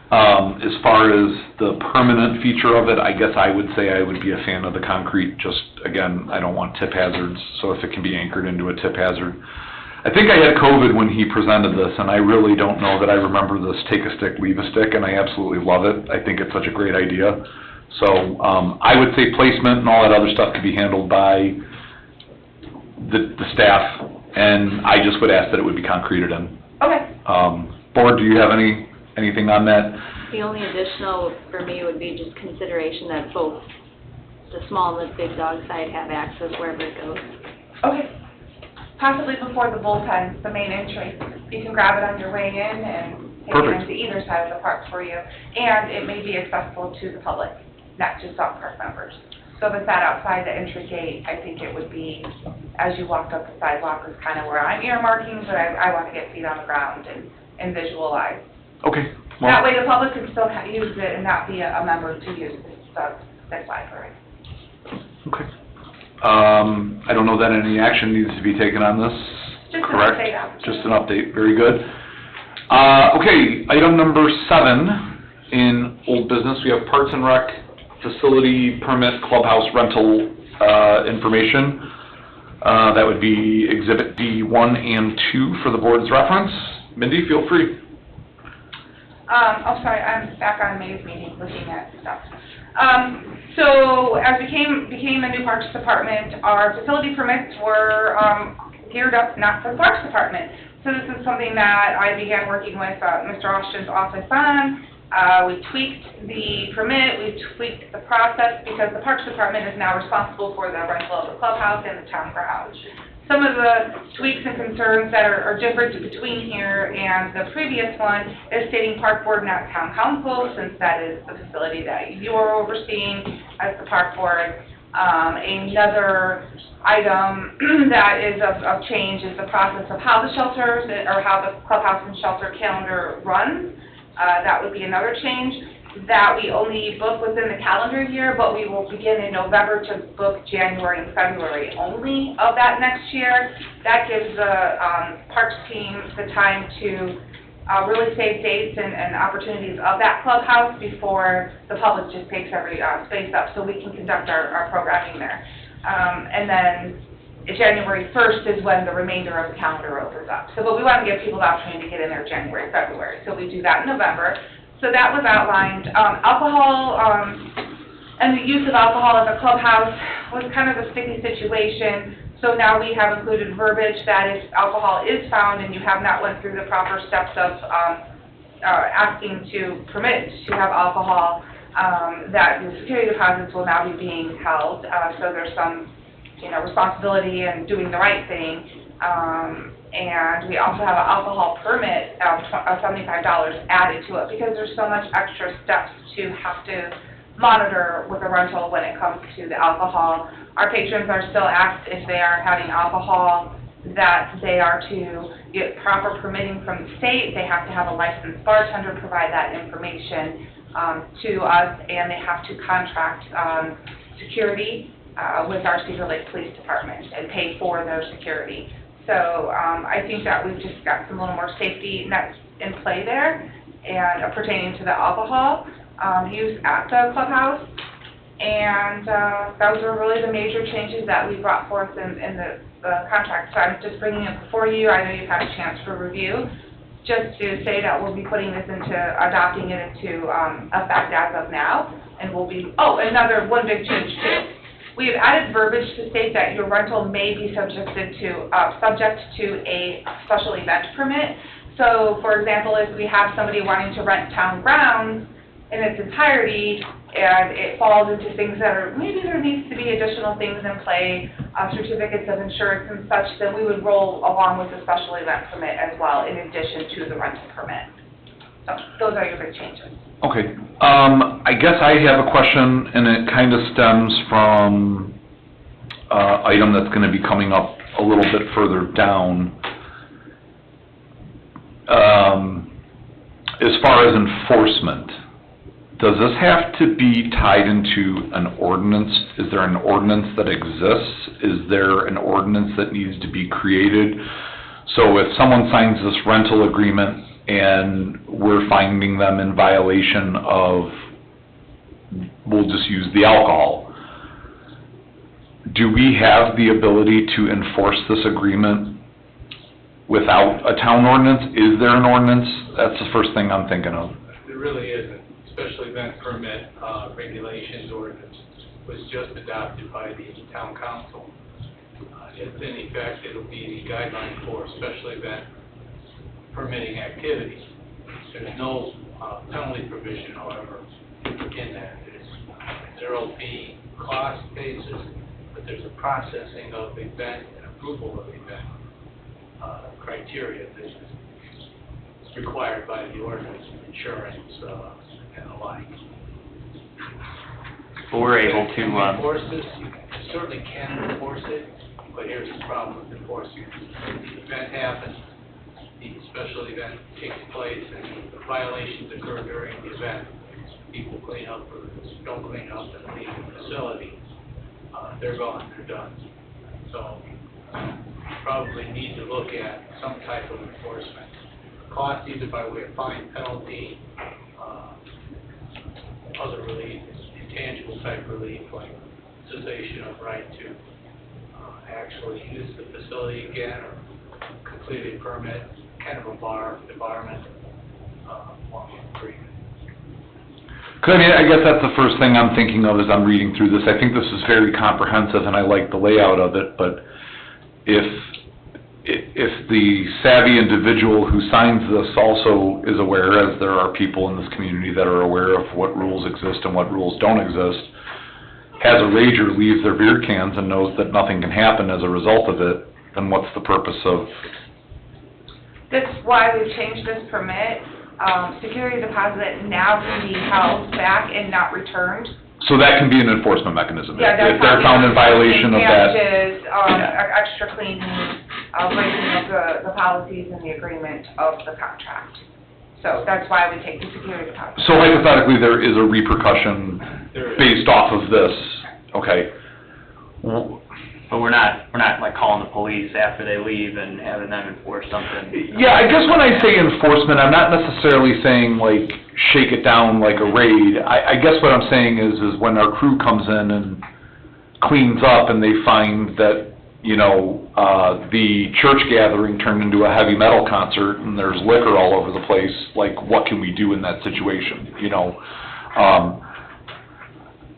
As far as the permanent feature of it, I guess I would say I would be a fan of the concrete. Just, again, I don't want tip hazards, so if it can be anchored into a tip hazard. I think I had COVID when he presented this, and I really don't know that I remember this take a stick, leave a stick, and I absolutely love it. I think it's such a great idea. So I would say placement and all that other stuff could be handled by the staff, and I just would ask that it would be concreted in. Okay. Board, do you have anything on that? The only additional for me would be just consideration that both the small and the big dog side have access wherever it goes. Okay. Possibly before the bullpen, the main entry. You can grab it on your way in and take Perfect. it into either side of the park for you. And it may be accessible to the public, not just dog park members. So if it's not outside the entry gate, I think it would be, as you walked up the sidewalk, is kind of where I'm earmarking, but I want to get feet on the ground and visualize. Okay. That way the public can still use it and not be a member to use the library. Okay. I don't know that any action needs to be taken on this, Just an correct? update opportunity. Just an update, very good. Okay, item number 7 in old business, we have Parks and Rec facility permit clubhouse rental information. That would be Exhibit D1 and 2 for the board's reference. Mindy, feel free. Oh, sorry, I'm back on May's meeting looking at stuff. So as became a new Parks Department, our facility permits were geared up not for the Parks Department. So this is something that I began working with Mr. Austin's office on. We tweaked the permit, we tweaked the process because the Parks Department is now responsible for the rental of the clubhouse and the town grounds. Some of the tweaks and concerns that are different between here and the previous one is stating park board, not town council, since that is the facility that you're overseeing as the park board. Another item that is of change is the process of how the shelters, or how the clubhouse and shelter calendar runs. That would be another change. That we only book within the calendar year, but we will begin in November to book January and February only of that next year. That gives the Parks team the time to really save dates and opportunities of that clubhouse before the public just takes every space up, so we can conduct our programming there. And then January 1st is when the remainder of the calendar opens up. So, but we want to give people the opportunity to get in there January, February. So we do that in November. So that was outlined. Alcohol and the use of alcohol at the clubhouse was kind of a sticky situation. So now we have included verbiage that if alcohol is found and you have not went through the proper steps of asking to permit to have alcohol, that the security deposits will now be being held. So there's some, responsibility in doing the right thing. And we also have an alcohol permit of $75 added to it because there's so much extra steps to have to monitor with a rental when it comes to the alcohol. Our patrons are still asked if they are having alcohol that they are to get proper permitting from the state. They have to have a licensed bartender provide that information to us, and they have to contract security with our Cedar Lake Police Department and pay for their security. So I think that we've just got some little more safety nets in play there, and pertaining to the alcohol use at the clubhouse. And those are really the major changes that we brought forth in the contract. So I'm just bringing it before you. I know you've had a chance for review. Just to say that we'll be putting this adopting it into effect as of now. And we'll be, one big change too. We have added verbiage to state that your rental may be subject to a special event permit. So, for example, if we have somebody wanting to rent town grounds in its entirety, and it falls into things that are, maybe there needs to be additional things in play, certificates of insurance and such, then we would roll along with the special event permit as well, in addition to the rental permit. So, those are your big changes. Okay, I guess I have a question, and it kind of stems from item that's going to be coming up a little bit further down. As far as enforcement, does this have to be tied into an ordinance? Is there an ordinance that exists? Is there an ordinance that needs to be created? So if someone signs this rental agreement and we're finding them in violation of, we'll just use the alcohol, do we have the ability to enforce this agreement without a town ordinance? Is there an ordinance? That's the first thing I'm thinking of. There really isn't. Special event permit regulations ordinance was just adopted by the town council. It's in effect, it'll be the guideline for special event permitting activities. There's no penalty provision, however, in that. There will be cost basis, but there's a processing of event and approval of event criteria that is required by the ordinance, insurance, and the like. But we're able to, enforce this, you certainly can enforce it, but here's the problem with enforcing it. The event happens, the special event takes place, and the violations occur during the event. People clean up or don't clean up and leave the facility. They're gone, they're done. So, probably need to look at some type of enforcement. Cost either by way of fine, penalty, other relief, intangible type relief, like cessation of right to actually use the facility again, or complete a permit, kind of a debarment, along with agreement. I mean, I guess that's the first thing I'm thinking of as I'm reading through this. I think this is very comprehensive, and I like the layout of it, but if the savvy individual who signs this also is aware, as there are people in this community that are aware of what rules exist and what rules don't exist, has a rager, leaves their beer cans, and knows that nothing can happen as a result of it, then what's the purpose of? That's why we've changed this permit. Security deposit now can be held back and not returned. So that can be an enforcement mechanism. Yeah, that's if they're found in violation of that. Damages, extra cleaning, breaking of the policies and the agreement of the contract. So that's why we take the security deposit. So hypothetically, there is a repercussion based off of this, okay? but we're not like calling the police after they leave and having them enforce something. Yeah, I guess when I say enforcement, I'm not necessarily saying like shake it down like a raid. I guess what I'm saying is when our crew comes in and cleans up and they find that, you know, the church gathering turned into a heavy metal concert and there's liquor all over the place, like what can we do in that situation, you know?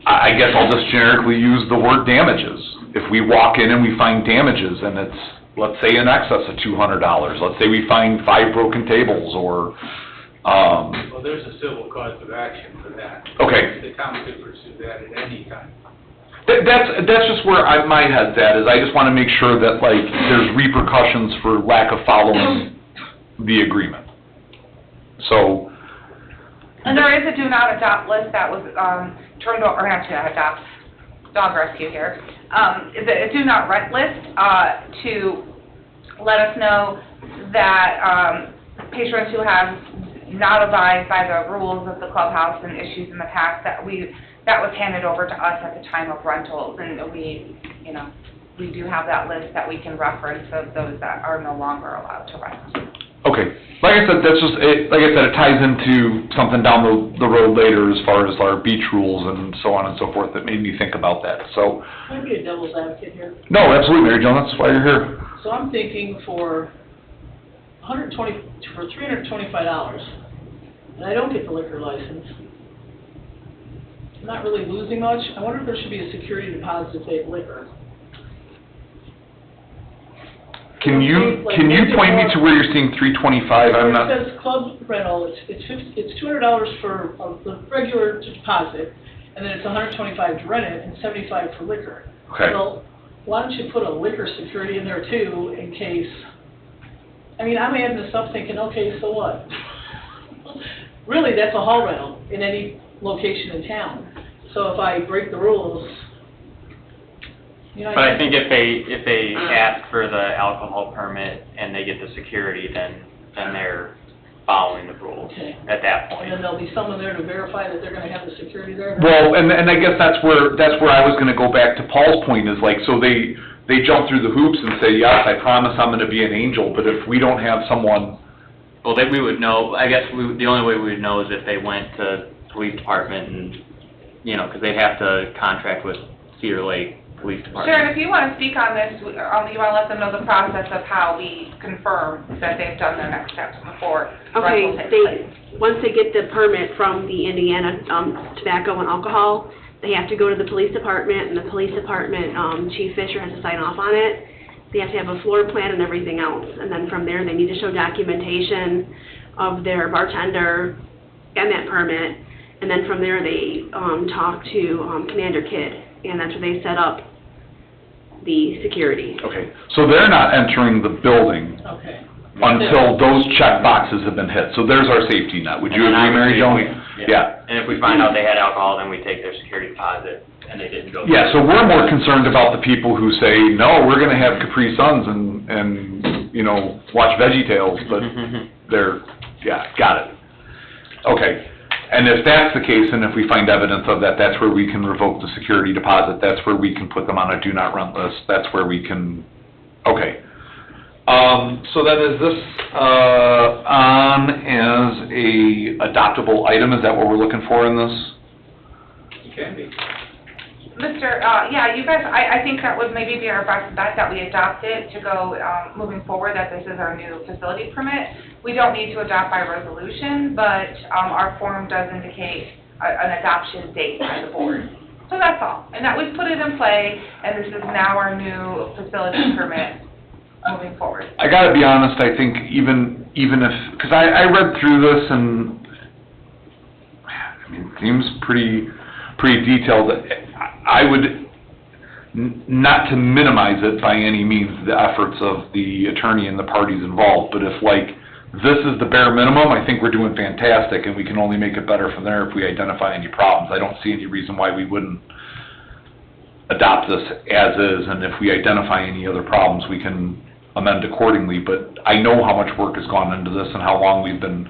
I guess I'll just generically use the word damages. If we walk in and we find damages and it's, let's say, in excess of $200, let's say we find 5 broken tables or, Well, there's a civil cause of action for that. Okay. The town could pursue that at any time. That's just where my head's at, is I just want to make sure that, like, there's repercussions for lack of following the agreement. So. And there is a do not adopt list that was turned over, or not to adopt, dog rescue here. A do not rent list to let us know that patrons who have not abided by the rules of the clubhouse and issues in the past, that was handed over to us at the time of rentals, and we do have that list that we can reference of those that are no longer allowed to rent. Okay, like I said, that's just, like I said, it ties into something down the road later as far as our beach rules and so on and so forth that made me think about that, so. Can I be a devil's advocate here? No, absolutely, Mary Jo, that's why you're here. So I'm thinking for $325, and I don't get the liquor license, I'm not really losing much. I wonder if there should be a security deposit if they have liquor. Can you point me to where you're seeing $325? I'm not. It says club rental, it's $200 for the regular deposit, and then it's $125 to rent it, and $75 for liquor. Okay. Well, why don't you put a liquor security in there too, in case, I mean, I'm adding this up thinking, okay, so what? Really, that's a hall rental in any location in town. So if I break the rules, you know. But I think if they ask for the alcohol permit and they get the security, then they're following the rules Okay. at that And point. then there'll be someone there to verify that they're gonna have the security there? Well, and I guess that's where I was gonna go back to Paul's point, is like, so they jump through the hoops and say, yes, I promise I'm gonna be an angel, but if we don't have someone. Well, then we would know, I guess the only way we would know is if they went to police department and, because they'd have to contract with Cedar Lake Police Department. Sure, and if you want to speak on this, you want to let them know the process of how we confirm that they've done their next steps before Okay, rental takes place. once they get the permit from the Indiana Tobacco and Alcohol, they have to go to the police department, and the police department, Chief Fisher has to sign off on it. They have to have a floor plan and everything else, and then from there, they need to show documentation of their bartender and that permit, and then from there, they talk to Commander Kidd, and that's where they set up the security. Okay, so they're not entering the building Okay. until those check boxes have been hit, so there's our safety net, would you And then agree, Mary Jo? obviously, Yeah. And if we find out they had alcohol, then we take their security deposit, and they didn't go. Yeah, so we're more concerned about the people who say, no, we're gonna have Capri Suns and watch VeggieTales, but they're, yeah, got it. Okay, and if that's the case, and if we find evidence of that, that's where we can revoke the security deposit, that's where we can put them on a do not rent list, that's where we can, okay. So then is this, on as a adoptable item, is that what we're looking for in this? It can be. You guys, I think that would maybe be our best bet, that we adopt it to go, moving forward, that this is our new facility permit. We don't need to adopt by resolution, but, our form does indicate an adoption date by the board. So that's all, and that we've put it in play, and this is now our new facility permit moving forward. I gotta be honest, I think even if, because I read through this and, I mean, it seems pretty detailed. I would, not to minimize it by any means, the efforts of the attorney and the parties involved, but if like, this is the bare minimum, I think we're doing fantastic, and we can only make it better from there if we identify any problems. I don't see any reason why we wouldn't adopt this as is, and if we identify any other problems, we can amend accordingly, but I know how much work has gone into this and how long we've been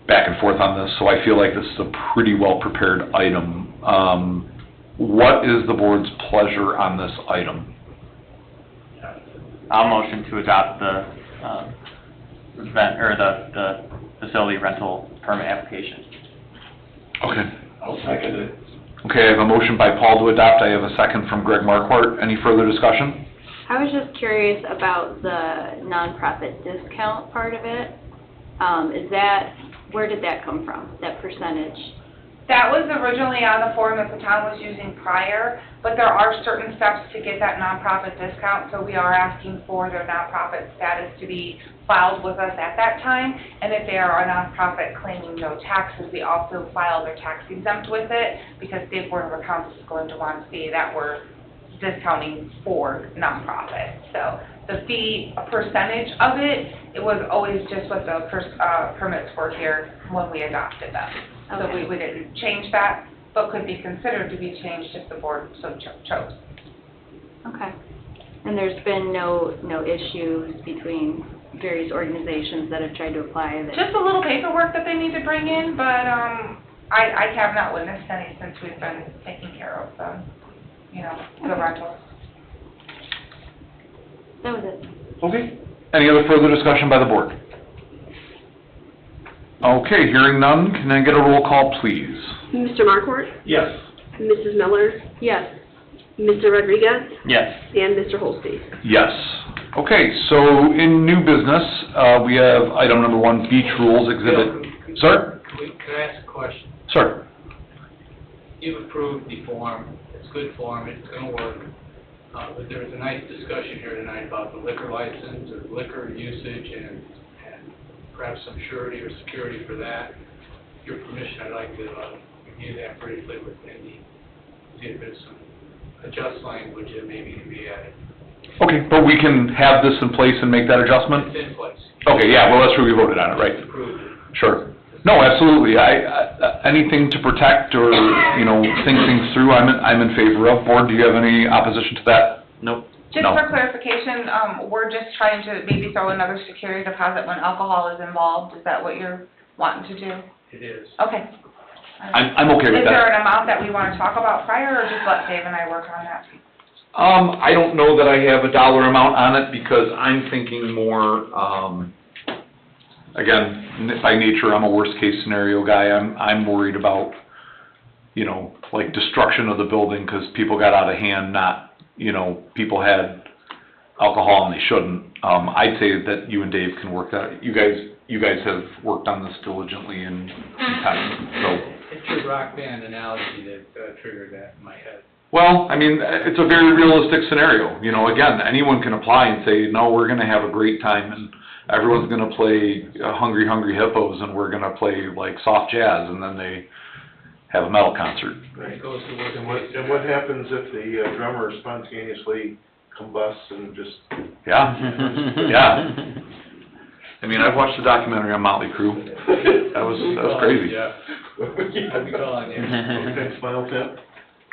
back and forth on this, so I feel like this is a pretty well-prepared item. What is the board's pleasure on this item? I'll motion to adopt the facility rental permit application. Okay. I'll second it. Okay, I have a motion by Paul to adopt, I have a second from Greg Marquardt. Any further discussion? I was just curious about the nonprofit discount part of it. Where did that come from, that percentage? That was originally on the form that the town was using prior, but there are certain steps to get that nonprofit discount, so we are asking for their nonprofit status to be filed with us at that time, and if they are a nonprofit claiming no taxes, we also file their tax exempt with it, because State Board of Accounts is going to want to see that we're discounting for nonprofit. So the fee, a percentage of it was always just what the permits were here when we adopted them. So Okay. we didn't change that, but could be considered to be changed if the board so chose. Okay. And there's been no issues between various organizations that have tried to apply that. Just a little paperwork that they need to bring in, but, I have not witnessed any since we've been taking care of the rentals. That was it. Okay. Any other further discussion by the board? Okay, hearing none, can I get a roll call, please? Mr. Markort, Yes. Mrs. Miller, Yes. Mr. Rodriguez, Yes. and Mr. Holstein. Yes. Okay, so in new business, we have item number 1, beach rules exhibit. Sir? Can I ask a question? Sir? You've approved the form, it's good form, it's gonna work. But there was a nice discussion here tonight about the liquor license or liquor usage and perhaps some surety or security for that. With your permission, I'd like to review that briefly with Mindy, see if there's some adjust language that maybe can be added. Okay, but we can have this in place and make that adjustment? It's in place. Okay, yeah, well, that's where we voted on it, right? It's approved. Sure. No, absolutely. Anything to protect or, think things through, I'm in favor of. Board, do you have any opposition to that? Nope. Just No. for clarification, we're just trying to maybe throw another security deposit when alcohol is involved. Is that what you're wanting to do? It is. Okay. I'm okay with Is there that. an amount that we want to talk about prior, or just let Dave and I work on that? I don't know that I have a dollar amount on it because I'm thinking more, again, by nature, I'm a worst-case scenario guy. I'm worried about, like destruction of the building because people got out of hand, not, people had alcohol and they shouldn't. I'd say that you and Dave can work that. You guys have worked on this diligently in time, so. It's your rock band analogy that triggered that in my head. Well, it's a very realistic scenario. Again, anyone can apply and say, no, we're gonna have a great time and everyone's gonna play Hungry Hungry Hippos and we're gonna play like soft jazz and then they have a metal concert. It goes to work. And what happens if the drummer spontaneously combusts and just... Yeah, yeah. I've watched the documentary on Motley Crue. That was crazy. Yeah. I'll be calling you. Okay, Spinal Tap?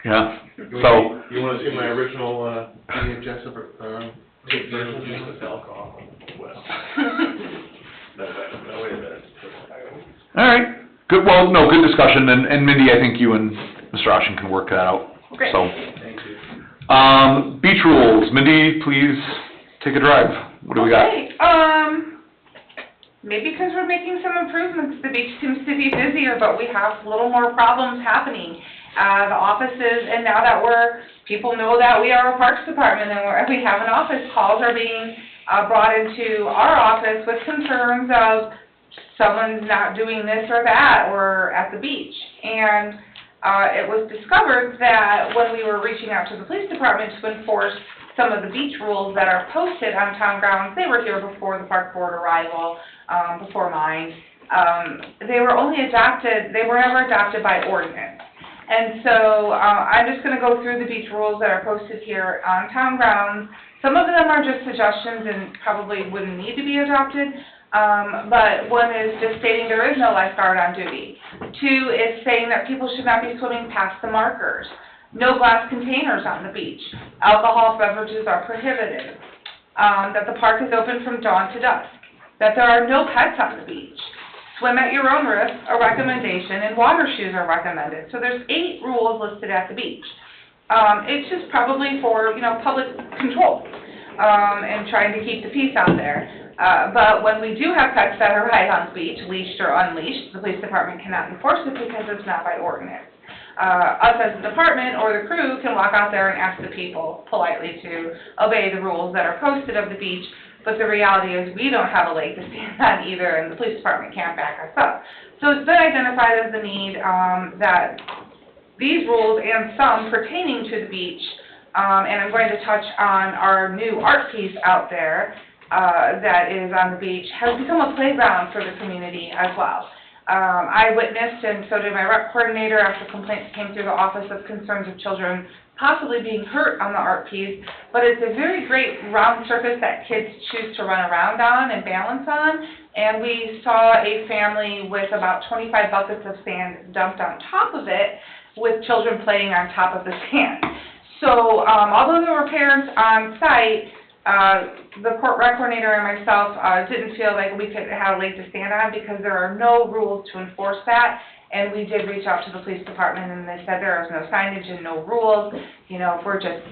Yeah, so, You wanna see my original, VHS of, Take little juice with alcohol. well... No, wait a minute. all right, good, well, no, good discussion, and Mindy, I think you and Mr. Ashen can work that out. Great. So, Thank you. beach rules, Mindy, please take a drive. What do we got? Okay, maybe because we're making some improvements, the beach seems to be busier, but we have a little more problems happening. The offices, and now that people know that we are a parks department and we have an office, calls are being brought into our office with concerns of someone's not doing this or that or at the beach. And it was discovered that when we were reaching out to the police department to enforce some of the beach rules that are posted on town grounds, they were here before the park board arrival, before mine. They were never adopted by ordinance. And so I'm just going to go through the beach rules that are posted here on town grounds. Some of them are just suggestions and probably wouldn't need to be adopted. But one is just stating there is no lifeguard on duty. 2 is saying that people should not be swimming past the markers. No glass containers on the beach. Alcohol beverages are prohibited. That the park is open from dawn to dusk. That there are no pets on the beach. Swim at your own risk, a recommendation, and water shoes are recommended. So there's 8 rules listed at the beach. It's just probably for, public control, and trying to keep the peace out there. But when we do have pets that are right on the beach, leashed or unleashed, the police department cannot enforce it because it's not by ordinance. Us as a department or the crew can walk out there and ask the people politely to obey the rules that are posted of the beach. But the reality is we don't have a leg to stand on either, and the police department can't back us up. So it's been identified as the need that these rules and some pertaining to the beach, and I'm going to touch on our new art piece out there that is on the beach, has become a playground for the community as well. I witnessed, and so did my rec coordinator, after complaints came through the office of concerns of children possibly being hurt on the art piece, but it's a very great round surface that kids choose to run around on and balance on, and we saw a family with about 25 buckets of sand dumped on top of it, with children playing on top of the sand. So, although there were parents on site, the court rec coordinator and myself, didn't feel like we could have a leg to stand on because there are no rules to enforce that. And we did reach out to the police department and they said there is no signage and no rules. You know, if we're just,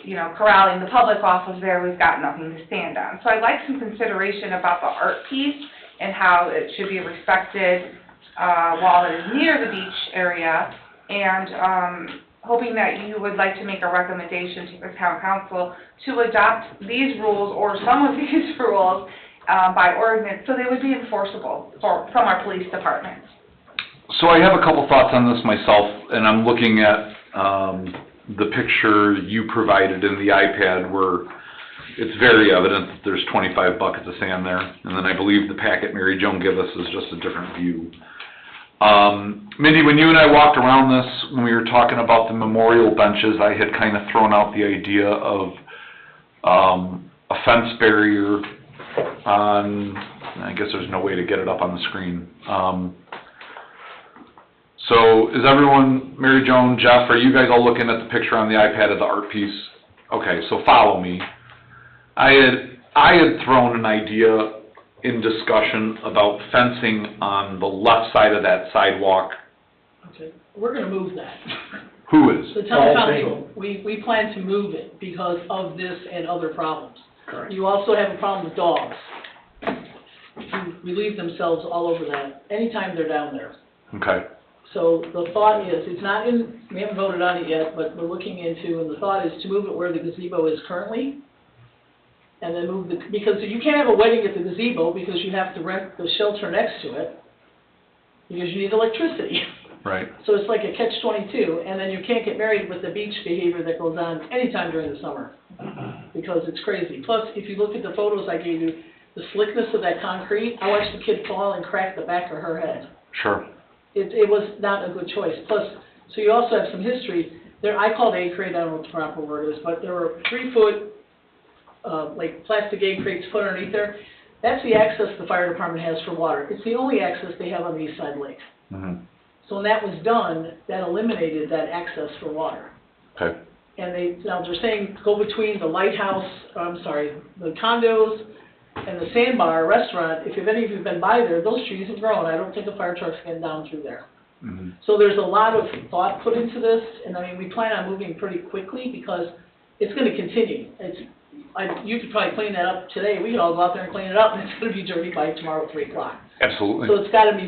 you know, corralling the public off of there, we've got nothing to stand on. So I'd like some consideration about the art piece and how it should be respected, while it is near the beach area. And, hoping that you would like to make a recommendation to the town council to adopt these rules or some of these rules, by ordinance, so they would be enforceable from our police department. So I have a couple thoughts on this myself, and I'm looking at the picture you provided in the iPad where it's very evident that there's 25 buckets of sand there, and then I believe the packet Mary Joan gave us is just a different view. Mindy, when you and I walked around this, when we were talking about the memorial benches, I had kind of thrown out the idea of a fence barrier on, I guess there's no way to get it up on the screen. So is everyone, Mary Joan, Jeff, are you guys all looking at the picture on the iPad of the art piece? Okay, so follow me. I had thrown an idea in discussion about fencing on the left side of that sidewalk. Okay, we're gonna move that. Who is? The town council, we plan to move it because of this and other problems. Correct. You also have a problem with dogs, who relieve themselves all over that anytime they're down there. Okay. So the thought is, it's not in, we haven't voted on it yet, but we're looking into, and the thought is to move it where the gazebo is currently, and then move the, because you can't have a wedding at the gazebo because you have to rent the shelter next to it, because you need electricity. Right. So it's like a catch-22, and then you can't get married with the beach behavior that goes on anytime during the summer, because it's crazy. Plus, if you look at the photos I gave you, the slickness of that concrete, I watched the kid fall and crack the back of her head. Sure. It was not a good choice. Plus, so you also have some history. There, I call it egg crate, I don't know what the proper word is, but there were 3-foot, like plastic egg crates put underneath there. That's the access the fire department has for water. It's the only access they have on the east side lake. Mm-hmm. So when that was done, that eliminated that access for water. Okay. And now they're saying go between the lighthouse, the condos and the Sandbar restaurant. If any of you have been by there, those trees have grown. I don't think a fire truck's getting down through there. Mm-hmm. So there's a lot of thought put into this, and I mean, we plan on moving pretty quickly because it's gonna continue. You could probably clean that up today. We could all go out there and clean it up, and it's gonna be dirty by tomorrow at 3 o'clock. Absolutely. So it's gotta be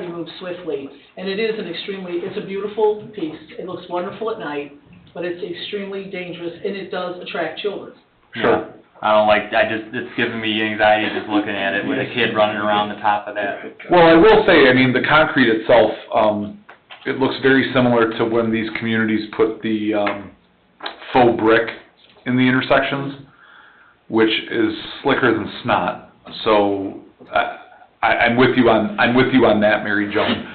moved swiftly, and it's a beautiful piece. It looks wonderful at night, but it's extremely dangerous, and it does attract children. Sure. I don't like, it's giving me anxiety just looking at it with a kid running around the top of that. Well, I will say, I mean, the concrete itself, it looks very similar to when these communities put the faux brick in the intersections, which is slicker than snot. So I'm with you on that, Mary Joan.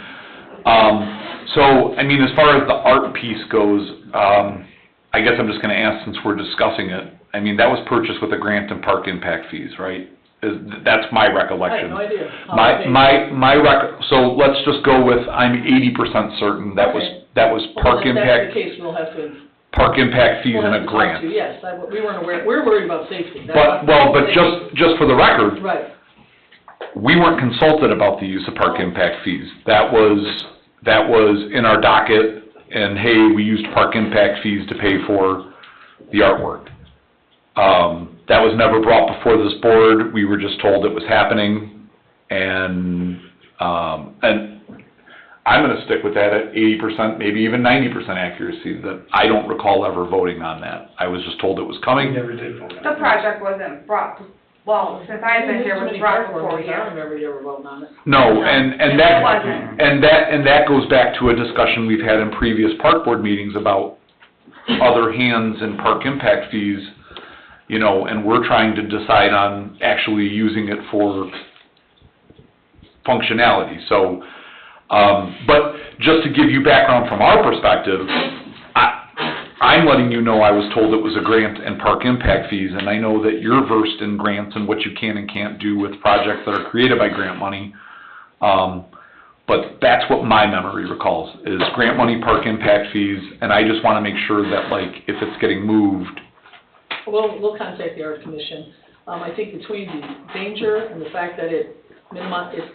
So, I mean, as far as the art piece goes, I guess I'm just going to ask, since we're discussing it. I mean, that was purchased with a grant and park impact fees, right? That's my recollection. I have no idea. So let's just go with, I'm 80% certain that was park Well, if impact. that's the case, we'll have to. Park impact fees we'll and have a to talk grant. to, yes, we're worried about safety. But just for the record, Right. we weren't consulted about the use of park impact fees. That was in our docket, and hey, we used park impact fees to pay for the artwork. That was never brought before this board. We were just told it was happening, and I'm gonna stick with that at 80%, maybe even 90% accuracy, that I don't recall ever voting on that. I was just told it was We coming. never did vote on it. The project wasn't brought, well, since I've been here, was brought before you. I don't remember you ever voting on it. No, and It that, wasn't. and that goes back to a discussion we've had in previous park board meetings about other hands and park impact fees, you know, and we're trying to decide on actually using it for functionality. So, but just to give you background from our perspective, I'm letting you know I was told it was a grant and park impact fees, and I know that you're versed in grants and what you can and can't do with projects that are created by grant money. But that's what my memory recalls, is grant money, park impact fees, and I just wanna make sure that, like, if it's getting moved, We'll contact the Art Commission. I think between the danger and the fact that it's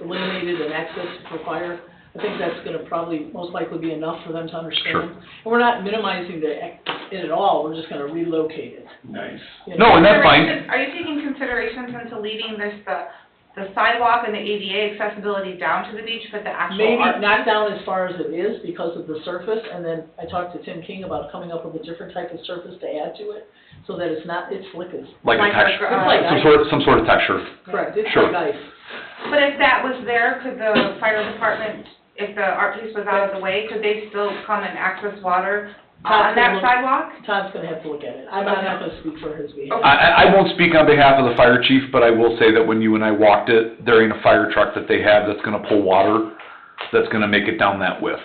eliminated an access for fire, I think that's gonna probably most likely be enough for them to understand. Sure. And we're not minimizing it at all, we're just gonna relocate it. Nice. You No, know? and that's fine. Are you taking considerations into leaving the sidewalk and the ADA accessibility down to the beach, but the actual Maybe art? not down as far as it is because of the surface, and then I talked to Tim King about coming up with a different type of surface to add to it, so that it's slick as. like a Like texture, a- like some sort of texture. Correct, it's Sure. like ice. But if that was there, could the fire department, if the art piece was out of the way, could they still come and access water on that sidewalk? Todd's gonna have to look at it. I'm not gonna speak for his behalf. I won't speak on behalf of the fire chief, but I will say that when you and I walked it, there ain't a fire truck that they have that's gonna pull water, that's gonna make it down that width.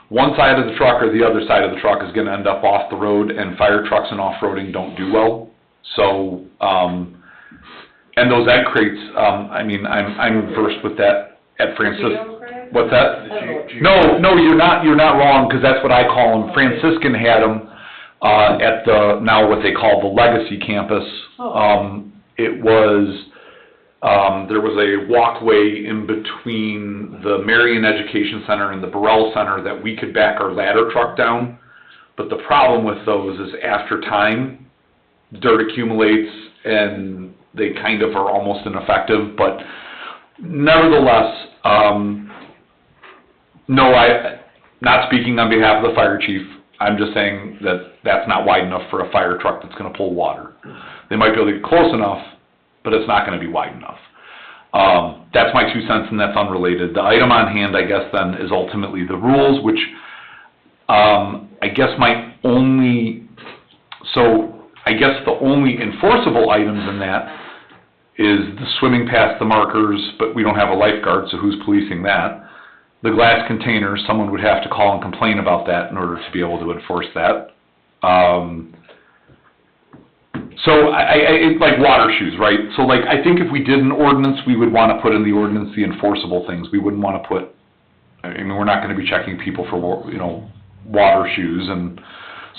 One side of the truck or the other side of the truck is gonna end up off the road, and fire trucks and off-roading don't do well. So, and those egg crates, I mean, I'm versed with that at Francis. What's that? No, you're not wrong, because that's what I call them. Franciscan had them, at now what they call the Legacy Campus. It was, there was a walkway in between the Marion Education Center and the Burrell Center that we could back our ladder truck down. But the problem with those is after time, dirt accumulates and they kind of are almost ineffective, but nevertheless, no, not speaking on behalf of the fire chief, I'm just saying that that's not wide enough for a fire truck that's gonna pull water. They might be able to get close enough, but it's not gonna be wide enough. That's my 2 cents, and that's unrelated. The item on hand, I guess, then, is ultimately the rules, which, I guess the only enforceable items in that is the swimming past the markers, but we don't have a lifeguard, so who's policing that? The glass containers, someone would have to call and complain about that in order to be able to enforce that. So it's like water shoes, right? So like, I think if we did an ordinance, we would wanna put in the ordinance the enforceable things. We wouldn't wanna put, I mean, we're not gonna be checking people for, water shoes and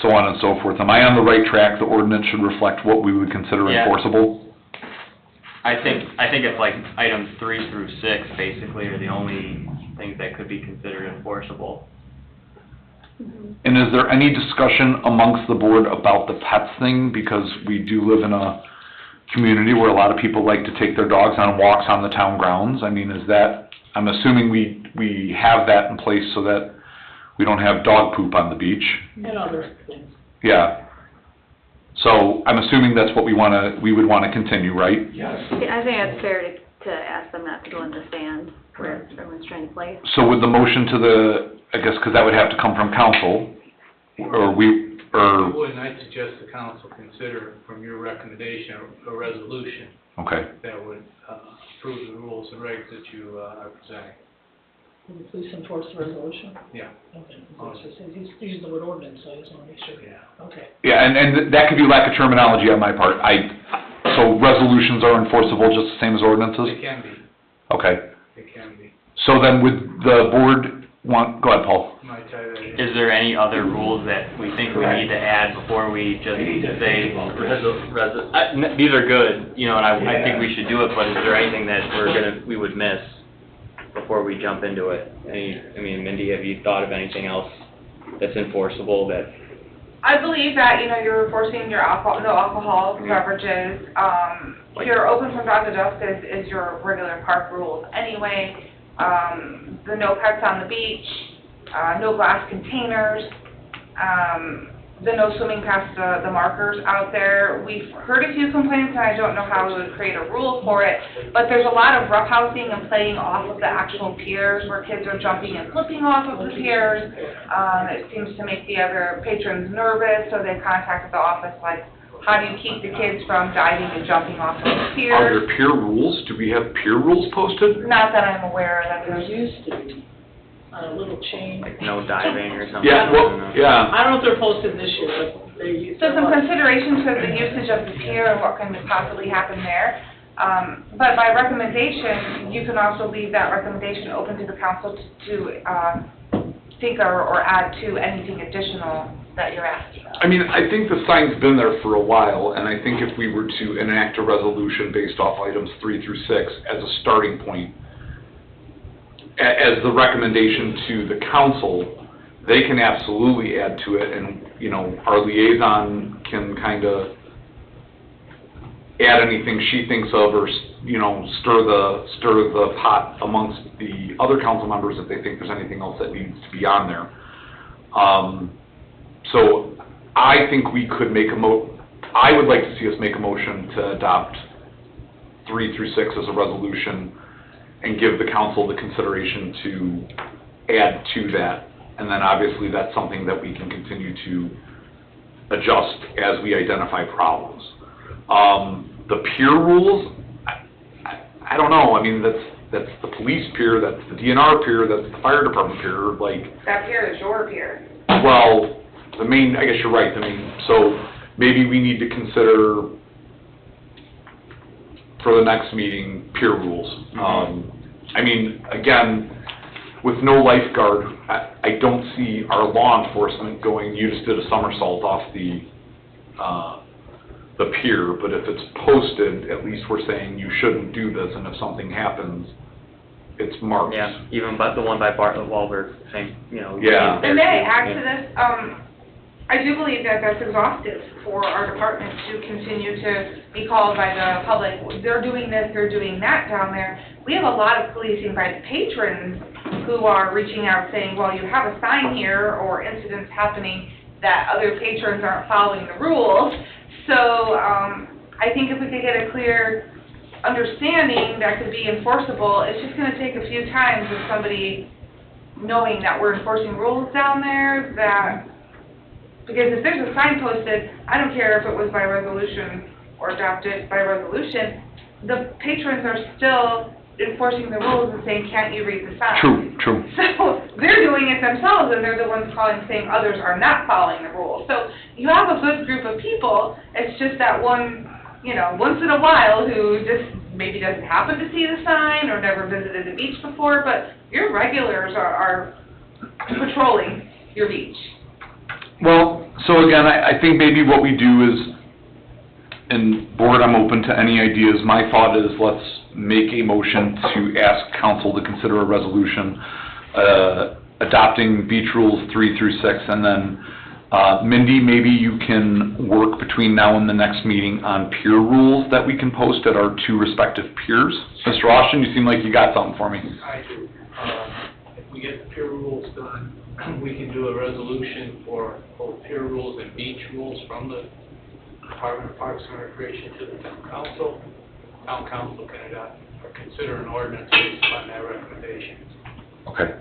so on and so forth. Am I on the right track? The ordinance should reflect what we would consider Yeah. enforceable? I think it's like items 3 through 6 basically are the only things that could be considered enforceable. And is there any discussion amongst the board about the pets thing? Because we do live in a community where a lot of people like to take their dogs on walks on the town grounds. I mean, is that, I'm assuming we have that in place so that we don't have dog poop on the beach. And other things. Yeah. So I'm assuming that's what we would wanna continue, right? Yes. I think it's fair to ask them not to go in the stand where everyone's trying to play. So with the motion I guess, cause that would have to come from council, or I wouldn't, I'd suggest the council consider from your recommendation a resolution okay. that would approve the rules and regs that you are presenting. Will the police enforce the resolution? Yeah. Okay, he's using the word ordinance, so I just wanna make sure. Yeah. Okay. Yeah, and that could be lack of terminology on my part. So resolutions are enforceable just the same as ordinances? They can be, Okay. they can be. So then would the board go ahead, Paul. Might tie that in. Is there any other rules that we think we need to add before we just say, these are good, and I think we should do it, but is there anything that we would miss before we jump into it? Mindy, have you thought of anything else that's enforceable that? I believe that, you're enforcing your no alcohol beverages. Your open from dawn to dusk is your regular park rules anyway. The no pets on the beach, no glass containers, the no swimming past the markers out there. We've heard a few complaints, and I don't know how we would create a rule for it, but there's a lot of roughhousing and playing off of the actual piers where kids are jumping and flipping off of the piers. It seems to make the other patrons nervous, so they contacted the office like, how do you keep the kids from diving and jumping off of the piers? Are there peer rules? Do we have peer rules posted? Not that I'm aware that There there's. used to be on a little chain. Like no diving or something? Yeah, well, yeah. I don't know if they're posted this year, but they used to. So some consideration to the usage of the pier and what can possibly happen there. But by recommendation, you can also leave that recommendation open to the council to think or add to anything additional that you're asking about. I mean, I think the sign's been there for a while, and I think if we were to enact a resolution based off items 3 through 6 as a starting point, as the recommendation to the council, they can absolutely add to it, and, you know, our liaison can kind of add anything she thinks of, or, you know, stir the pot amongst the other council members if they think there's anything else that needs to be on there. So I think we could make I would like to see us make a motion to adopt 3 through 6 as a resolution and give the council the consideration to add to that. And then obviously that's something that we can continue to adjust as we identify problems. The peer rules, I don't know, I mean, that's the police peer, that's the DNR peer, that's the fire department peer, like, That peer is your peer. well, I guess you're right, so maybe we need to consider for the next meeting, peer rules. I mean, again, with no lifeguard, I don't see our law enforcement going, you just did a somersault off the pier, but if it's posted, at least we're saying you shouldn't do this, and if something happens, it's marked. Yeah, even the one by Bartlett Wahlberg, same, you know. Yeah. And may I add to this, I do believe that that's exhaustive for our department to continue to be called by the public. They're doing this, they're doing that down there. We have a lot of policing by the patrons who are reaching out saying, well, you have a sign here, or incidents happening that other patrons aren't following the rules. So, I think if we could get a clear understanding that could be enforceable, it's just gonna take a few times of somebody knowing that we're enforcing rules down there, because if there's a sign posted, I don't care if it was by resolution or adopted by resolution, the patrons are still enforcing the rules and saying, can't you read the sign? True. So they're doing it themselves, and they're the ones calling saying others are not following the rules. So you have a good group of people, it's just that one, once in a while who just maybe doesn't happen to see the sign or never visited the beach before, but your regulars are patrolling your beach. Well, so again, I think maybe what we do is, and board, I'm open to any ideas. My thought is let's make a motion to ask council to consider a resolution adopting beach rules 3 through 6, and then Mindy, maybe you can work between now and the next meeting on peer rules that we can post at our 2 respective peers. Mr. Austin, you seem like you got something for me. I do. If we get the peer rules done, we can do a resolution for both peer rules and beach rules from the Department of Parks and Recreation to the town council. Town council can adopt or consider an ordinance based on that recommendation. Okay.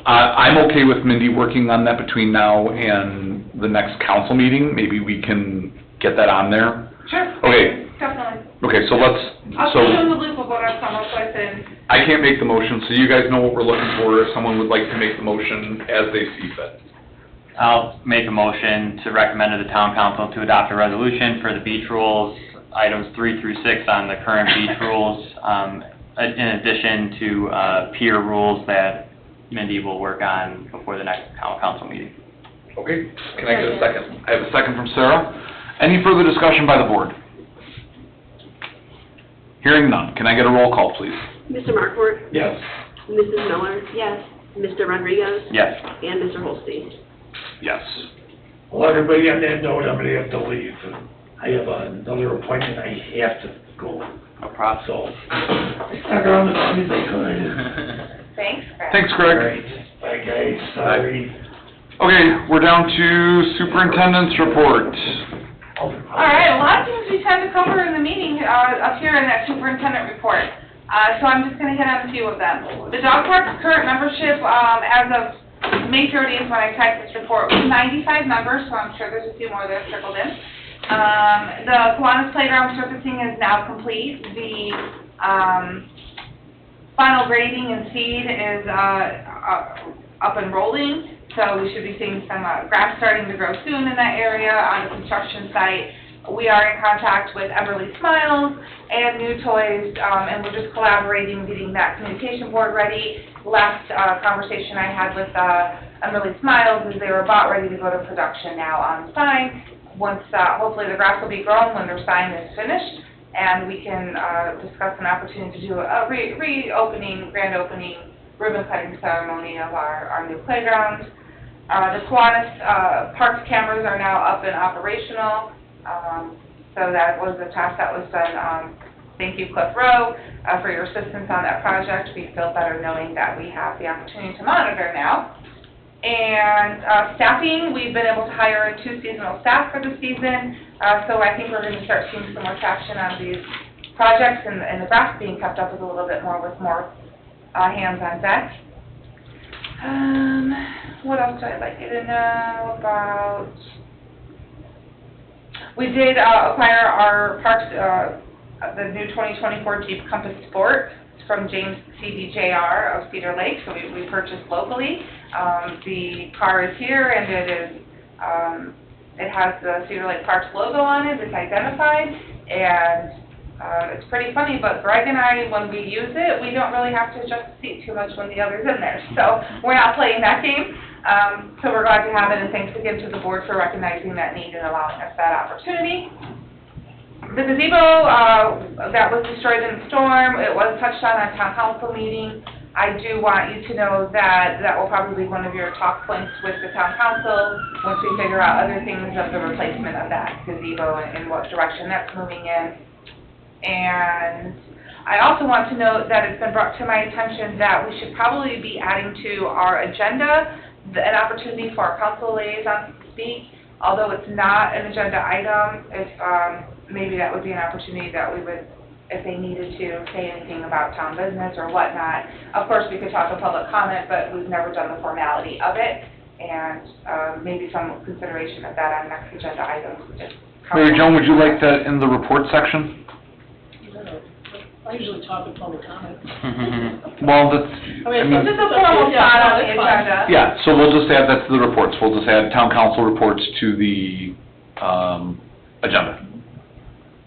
I'm okay with Mindy working on that between now and the next council meeting. Maybe we can get that on there. Sure. Okay. Definitely. Okay, so let's, I'll put you in the loop of what I've come up with, and I can't make the motion, so you guys know what we're looking for. If someone would like to make the motion as they see fit. I'll make a motion to recommend to the town council to adopt a resolution for the beach rules, items 3 through 6 on the current beach rules, in addition to peer rules that Mindy will work on before the next town council meeting. Okay, can I get a second? I have a second from Sarah. Any further discussion by the board? Hearing none, can I get a roll call, please? Mr. Markford? Yes. Mrs. Miller? Yes. Mr. Rodriguez? Yes. And Mr. Holstein? Yes. Well, everybody, on that note, I'm gonna have to leave. I have another appointment I have to go, No problem. so I stuck around as long as I could. thanks, Brad. Thanks, All Greg. right, bye guys, sorry. Okay, we're down to superintendent's report. All right, a lot of things we tend to cover in the meeting up here in that superintendent report. So I'm just going to hit on a few of them. The dog park's current membership as of May 30th when I typed this report was 95 members, so I'm sure there's a few more that have trickled in. The Kiwanis Playground surfacing is now complete. The final grading and seed is up and rolling. So we should be seeing some grass starting to grow soon in that area on the construction site. we are in contact with Everly Smiles and New Toys, and we're just collaborating, getting that communication board ready. Last conversation I had with Everly Smiles is they were about ready to go to production now on sign. Once, hopefully the grass will be grown when their sign is finished, and we can discuss an opportunity to do a reopening, grand opening, ribbon cutting ceremony of our new playground. The Kiwanis Parks cameras are now up and operational, so that was a task that was done. Thank you, Cliff Rowe, for your assistance on that project. We feel better knowing that we have the opportunity to monitor now. And staffing, we've been able to hire 2 seasonal staff for the season, so I think we're going to start seeing some more traction on these projects, and the grass being kept up with a little bit more with more hands on deck. What else would I like you to know about? We did acquire our parks, the new 2024 Jeep Compass Sport from James CDJR of Cedar Lake, so we purchased locally. The car is here, and it has the Cedar Lake Parks logo on it. It's identified, and it's pretty funny, but Greg and I, when we use it, we don't really have to adjust the seat too much when the other's in there. So we're not playing that game. So we're glad to have it, and thanks again to the board for recognizing that need and allowing us that opportunity. The gazebo that was destroyed in the storm, it was touched on at town council meeting. I do want you to know that that will probably be one of your talk points with the town council once we figure out other things of the replacement of that gazebo and what direction that's moving in. And I also want to note that it's been brought to my attention that we should probably be adding to our agenda an opportunity for our council liaisons to speak. Although it's not an agenda item, if maybe that would be an opportunity that we would, if they needed to say anything about town business or whatnot. Of course, we could talk a public comment, but we've never done the formality of it, and maybe some consideration of that on next agenda items. Mary Joan, would you like that in the report section? I usually talk with public comment. Well, that's, This is a formal spot on the agenda. yeah, so we'll just add that to the reports. We'll just add town council reports to the agenda.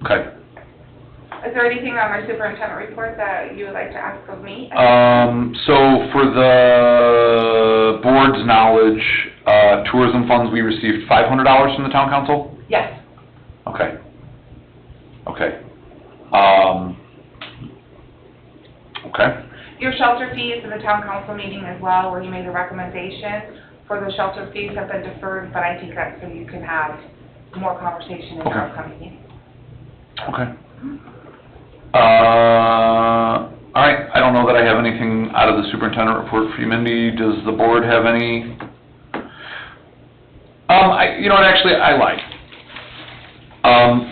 Okay. Is there anything on my superintendent report that you would like to ask of me? So for the board's knowledge, tourism funds, we received $500 from the town council? Yes. Okay. Okay. Okay. Your shelter fees in the town council meeting as well, where you made a recommendation for the shelter fees have been deferred, but I think that's so you can have more conversation in the upcoming meeting. Okay. All right, I don't know that I have anything out of the superintendent report for you, Mindy. Does the board have any? You know what, actually, I lied.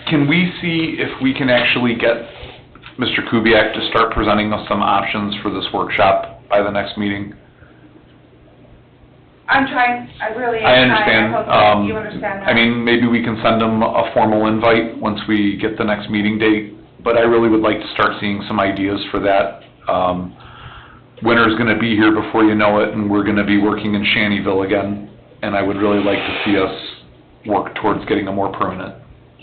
Can we see if we can actually get Mr. Kubiak to start presenting us some options for this workshop by the next meeting? I'm trying, I really am I trying. understand. I hope you understand that. I mean, maybe we can send him a formal invite once we get the next meeting date, but I really would like to start seeing some ideas for that. Winter's gonna be here before you know it, and we're gonna be working in Shantyville again, and I would really like to see us work towards getting a more permanent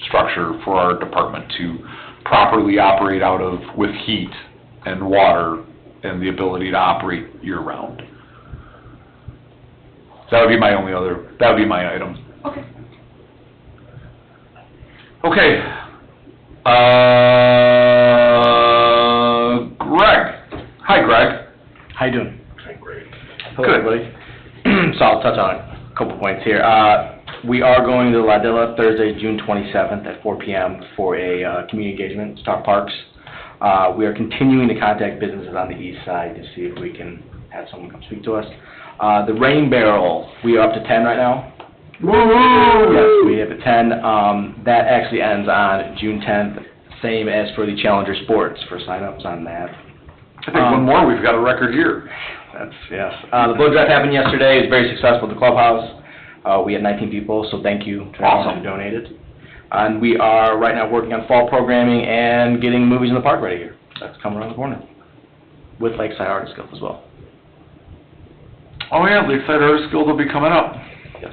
structure for our department to properly operate out of with heat and water and the ability to operate year-round. That would be my that would be my item. Okay. Okay. Greg. Hi, Greg. How you doing? Hello, Good. everybody. So I'll touch on a couple points here. We are going to La Dilla Thursday, June 27th at 4 p.m. for a community engagement, Star Parks. We are continuing to contact businesses on the east side to see if we can have someone come speak to us. The Rain Barrel, we are up to 10 right now. Woo! Yes, we have a 10. That actually ends on June 10th, same as for the Challenger Sports for sign-ups on that. I think one more, we've got a record year. That's, yes. The blood drive happened yesterday. It was very successful at the clubhouse. We had 19 people, so thank you to everyone who donated. And we are right now working on fall programming and getting movies in the park ready here. That's coming around the corner. With Lakeside Artist Guild as well. Oh yeah, Lakeside Artist Guild will be coming up. Yes.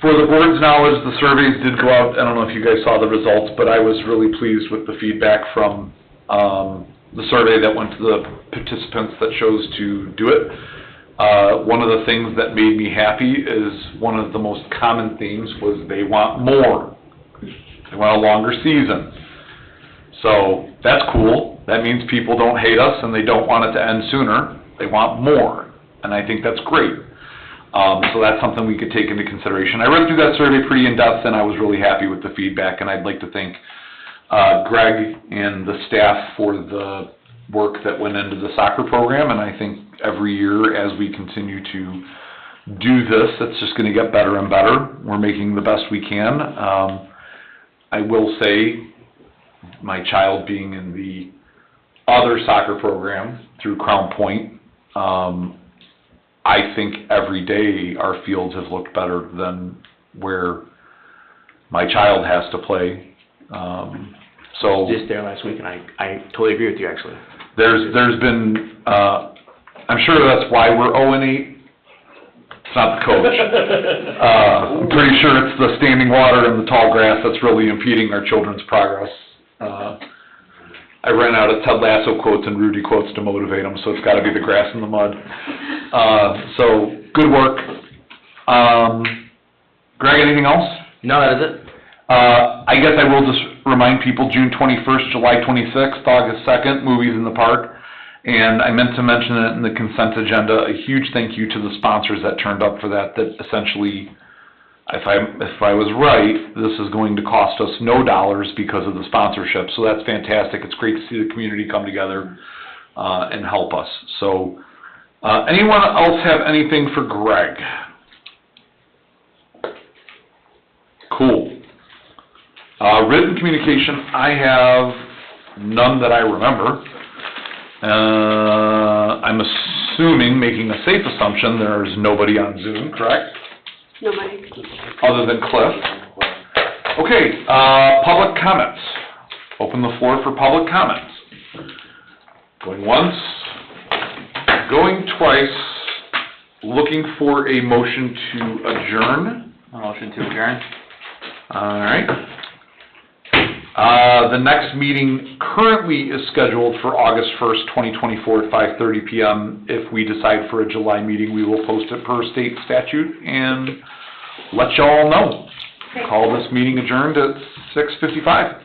For the board's knowledge, the surveys did go out, I don't know if you guys saw the results, but I was really pleased with the feedback from, the survey that went to the participants that chose to do it. One of the things that made me happy is one of the most common themes was they want more. They want a longer season. So, that's cool. That means people don't hate us and they don't want it to end sooner. They want more. And I think that's great. So that's something we could take into consideration. I read through that survey pretty in-depth, and I was really happy with the feedback, and I'd like to thank Greg and the staff for the work that went into the soccer program, and I think every year as we continue to do this, it's just going to get better and better. We're making the best we can. I will say, my child being in the other soccer program through Crown Point, I think every day our fields have looked better than where my child has to play. So Just there last week, and I totally agree with you, actually. there's been, I'm sure that's why we're 0-8. It's not the coach. I'm pretty sure it's the standing water and the tall grass that's really impeding our children's progress. I ran out of Ted Lasso quotes and Rudy quotes to motivate them, so it's gotta be the grass and the mud. So, good work. Greg, anything else? No, that is it. I guess I will just remind people, June 21st, July 26th, August 2nd, movies in the park. And I meant to mention it in the consent agenda, a huge thank you to the sponsors that turned up for that essentially, if I was right, this is going to cost us no dollars because of the sponsorship. So that's fantastic. It's great to see the community come together and help us. So, anyone else have anything for Greg? Cool. Written communication, I have none that I remember. I'm assuming, making a safe assumption, there's nobody on Zoom, correct? Nobody. Other than Cliff. Okay, public comments. Open the floor for public comments. Going once, going twice, looking for a motion to adjourn. Motion to adjourn. All right. The next meeting currently is scheduled for August 1st, 2024 at 5:30 p.m. If we decide for a July meeting, we will post it per state statute and let y'all know. Call this meeting adjourned at 6:55.